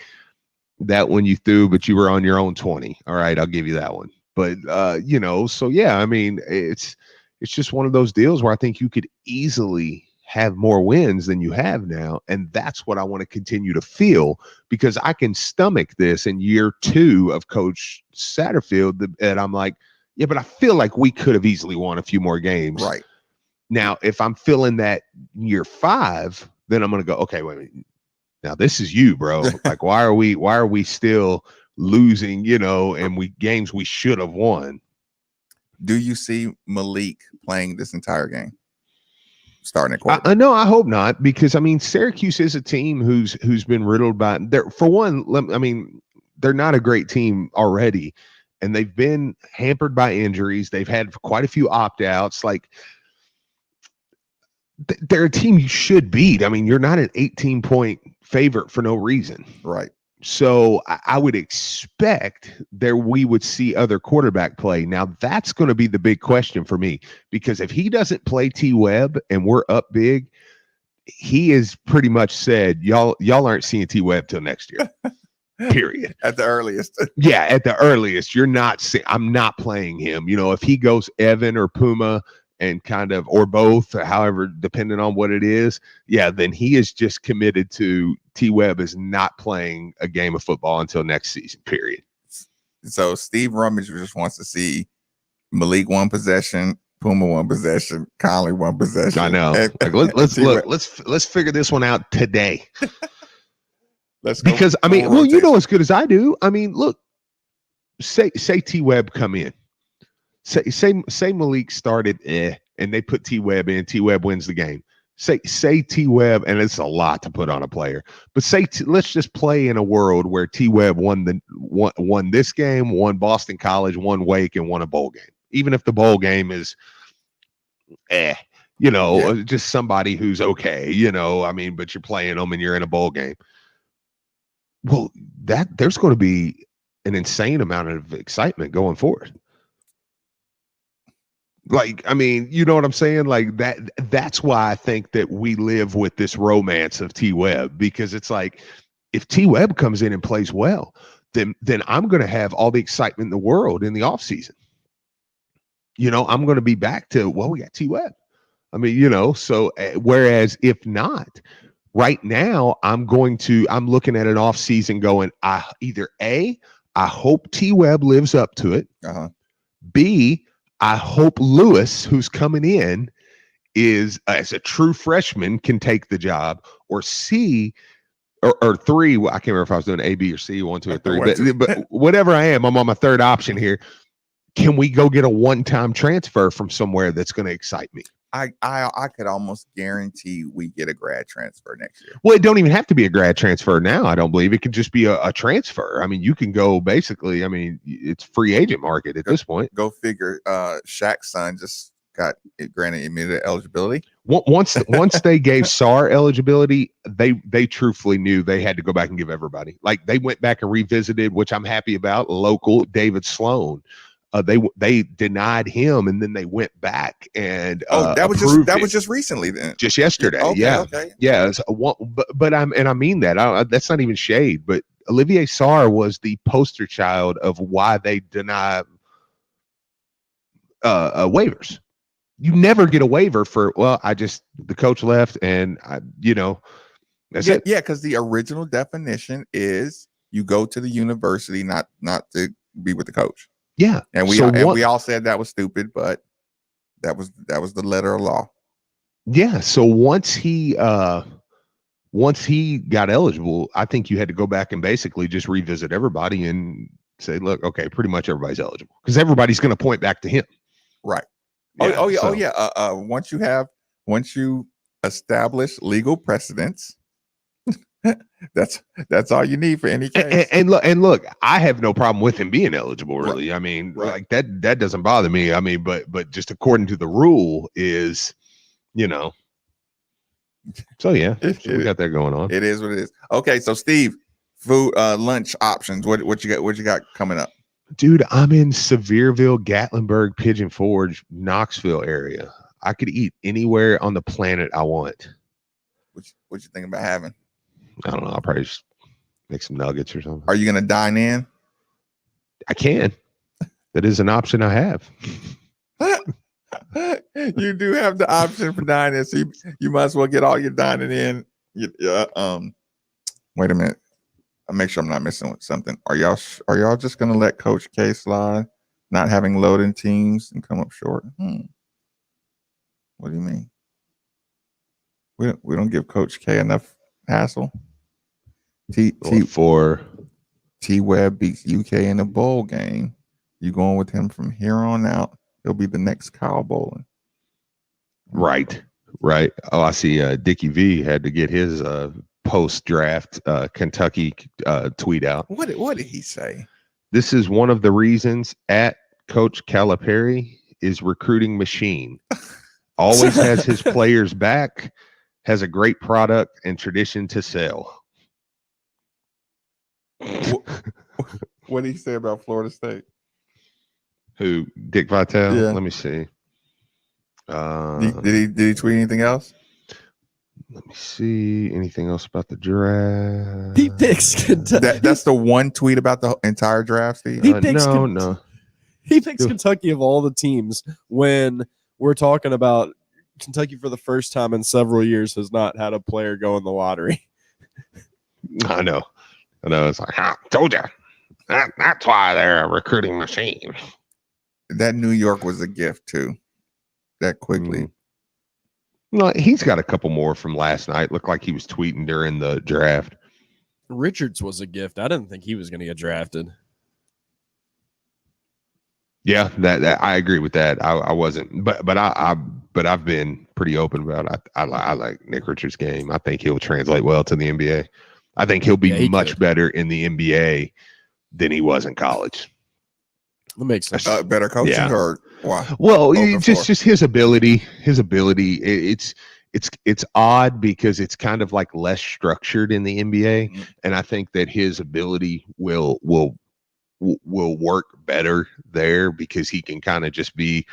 that one you threw, but you were on your own 20. All right, I'll give you that one. But you know, so yeah, I mean, it's just one of those deals where I think you could easily have more wins than you have now, and that's what I want to continue to feel, because I can stomach this in year 2 of Coach Satterfield, and I'm like, yeah, but I feel like we could have easily won a few more games. Right. Now, if I'm feeling that year 5, then I'm going to go, okay, wait a minute. Now this is you, bro. Like, why are we still losing, you know, and games we should have won? Do you see Malik playing this entire game? Starting at quarterback? No, I hope not, because I mean, Syracuse is a team who's been riddled by, for one, I mean, they're not a great team already, and they've been hampered by injuries. They've had quite a few opt-outs. Like, they're a team you should beat. I mean, you're not an 18-point favorite for no reason. Right. So I would expect we would see other quarterback play. Now, that's going to be the big question for me, because if he doesn't play T Webb and we're up big, he has pretty much said, y'all aren't seeing T Webb till next year. Period. At the earliest. Yeah, at the earliest. I'm not playing him. You know, if he goes Evan or Puma and kind of, or both, however, depending on what it is, yeah, then he is just committed to T Webb is not playing a game of football until next season, period. So Steve Rummage just wants to see Malik 1 possession, Puma 1 possession, Conley 1 possession. I know. Like, let's figure this one out today. Because I mean, well, you know as good as I do. I mean, look, say T Webb come in. Say Malik started and they put T Webb in. T Webb wins the game. Say T Webb, and it's a lot to put on a player. But let's just play in a world where T Webb won this game, won Boston College, won Wake, and won a bowl game. Even if the bowl game is, you know, just somebody who's okay, you know. I mean, but you're playing them and you're in a bowl game. Well, there's going to be an insane amount of excitement going forward. Like, I mean, you know what I'm saying? Like that's why I think that we live with this romance of T Webb, because it's like, if T Webb comes in and plays well, then I'm going to have all the excitement in the world in the offseason. You know, I'm going to be back to, well, we got T Webb. I mean, you know, so whereas if not, right now I'm looking at an offseason going, I hope T Webb lives up to it. B, I hope Lewis, who's coming in, is as a true freshman can take the job, or C, or 3. I can't remember if I was doing A, B, or C, 1, 2, or 3, but whatever I am, I'm on my third option here. Can we go get a one-time transfer from somewhere that's going to excite me? I could almost guarantee we get a grad transfer next year. Well, it don't even have to be a grad transfer now. I don't believe it could just be a transfer. I mean, you can go basically. I mean, it's free agent market at this point. Go figure. Shaq's son just got granted immediate eligibility. Once they gave SAR eligibility, they truthfully knew they had to go back and give everybody. Like, they went back and revisited, which I'm happy about. Local David Sloan. They denied him, and then they went back and that was just recently, then, just yesterday. Yeah. So but I mean that. That's not even shade. But Olivier Sarr was the poster child of why they deny waivers. You never get a waiver for, well, the coach left, and that's it. Yeah, because the original definition is you go to the university, not to be with the coach. Yeah, and we all said that was stupid, but that was the letter of law. Yeah, so once he got eligible, I think you had to go back and basically just revisit everybody and say, look, okay, pretty much everybody's eligible, because everybody's going to point back to him. Right. Yeah, Once you establish legal precedents, that's all you need for any case. And look, I have no problem with him being eligible, really. Right. I mean, like that doesn't bother me. I mean, but just according to the rule is, so yeah, we got that going on. It is what it is. Okay, so Steve, food, lunch options. What you got coming up? Dude, I'm in Sevierville, Gatlinburg, Pigeon Forge, Knoxville area. I could eat anywhere on the planet I want. What you think about having? I don't know. I'll probably just make some nuggets or something. Are you going to dine in? I can. That is an option I have. You do have the option for dining, so you might as well get all your dining in. Wait a minute. I'll make sure I'm not missing something. Are y'all just gonna let Coach K slide, not having loading teams and come up short? What do you mean? We don't give Coach K enough hassle. T-Web beats UK in a bowl game. You going with him from here on out? He'll be the next Kyle Bolin. Right. Oh, I see. Dickie V had to get his post-draft Kentucky tweet out. What did he say? This is one of the reasons at Coach Calipari is recruiting machine. Always has his players back, has a great product and tradition to sell. What did he say about Florida State? Who? Dick Vitale? Yeah. Let me see. Did he tweet anything else? Let me see. Anything else about the draft? He picks Kentucky. That's the one tweet about the entire draft, Steve? He picks no. He picks Kentucky of all the teams when we're talking about Kentucky for the first time in several years has not had a player go in the lottery. I know. It's like, I told you. That's why they're a recruiting machine. That New York was a gift, too. That quickly. No, he's got a couple more from last night. Looked like he was tweeting during the draft. Richards was a gift. I didn't think he was going to get drafted. Yeah, that I agree with that. I wasn't, but I've been pretty open about it. I like Nick Richards' game. I think he'll translate well to the NBA. I think he'll be much better in the NBA than he was in college. That makes sense. Better coaching or why? Well, just his ability. It's odd because it's kind of like less structured in the NBA, and I think that his ability will work better there because he can kind of just be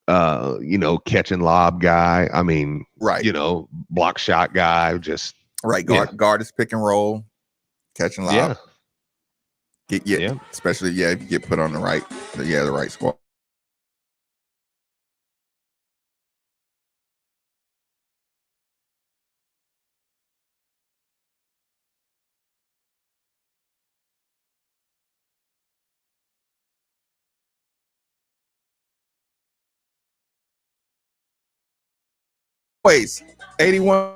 catch and lob guy. I mean, right, block shot guy, just right. Guard is pick and roll, catch and lob. Especially if you get put on the right squad. Ways 81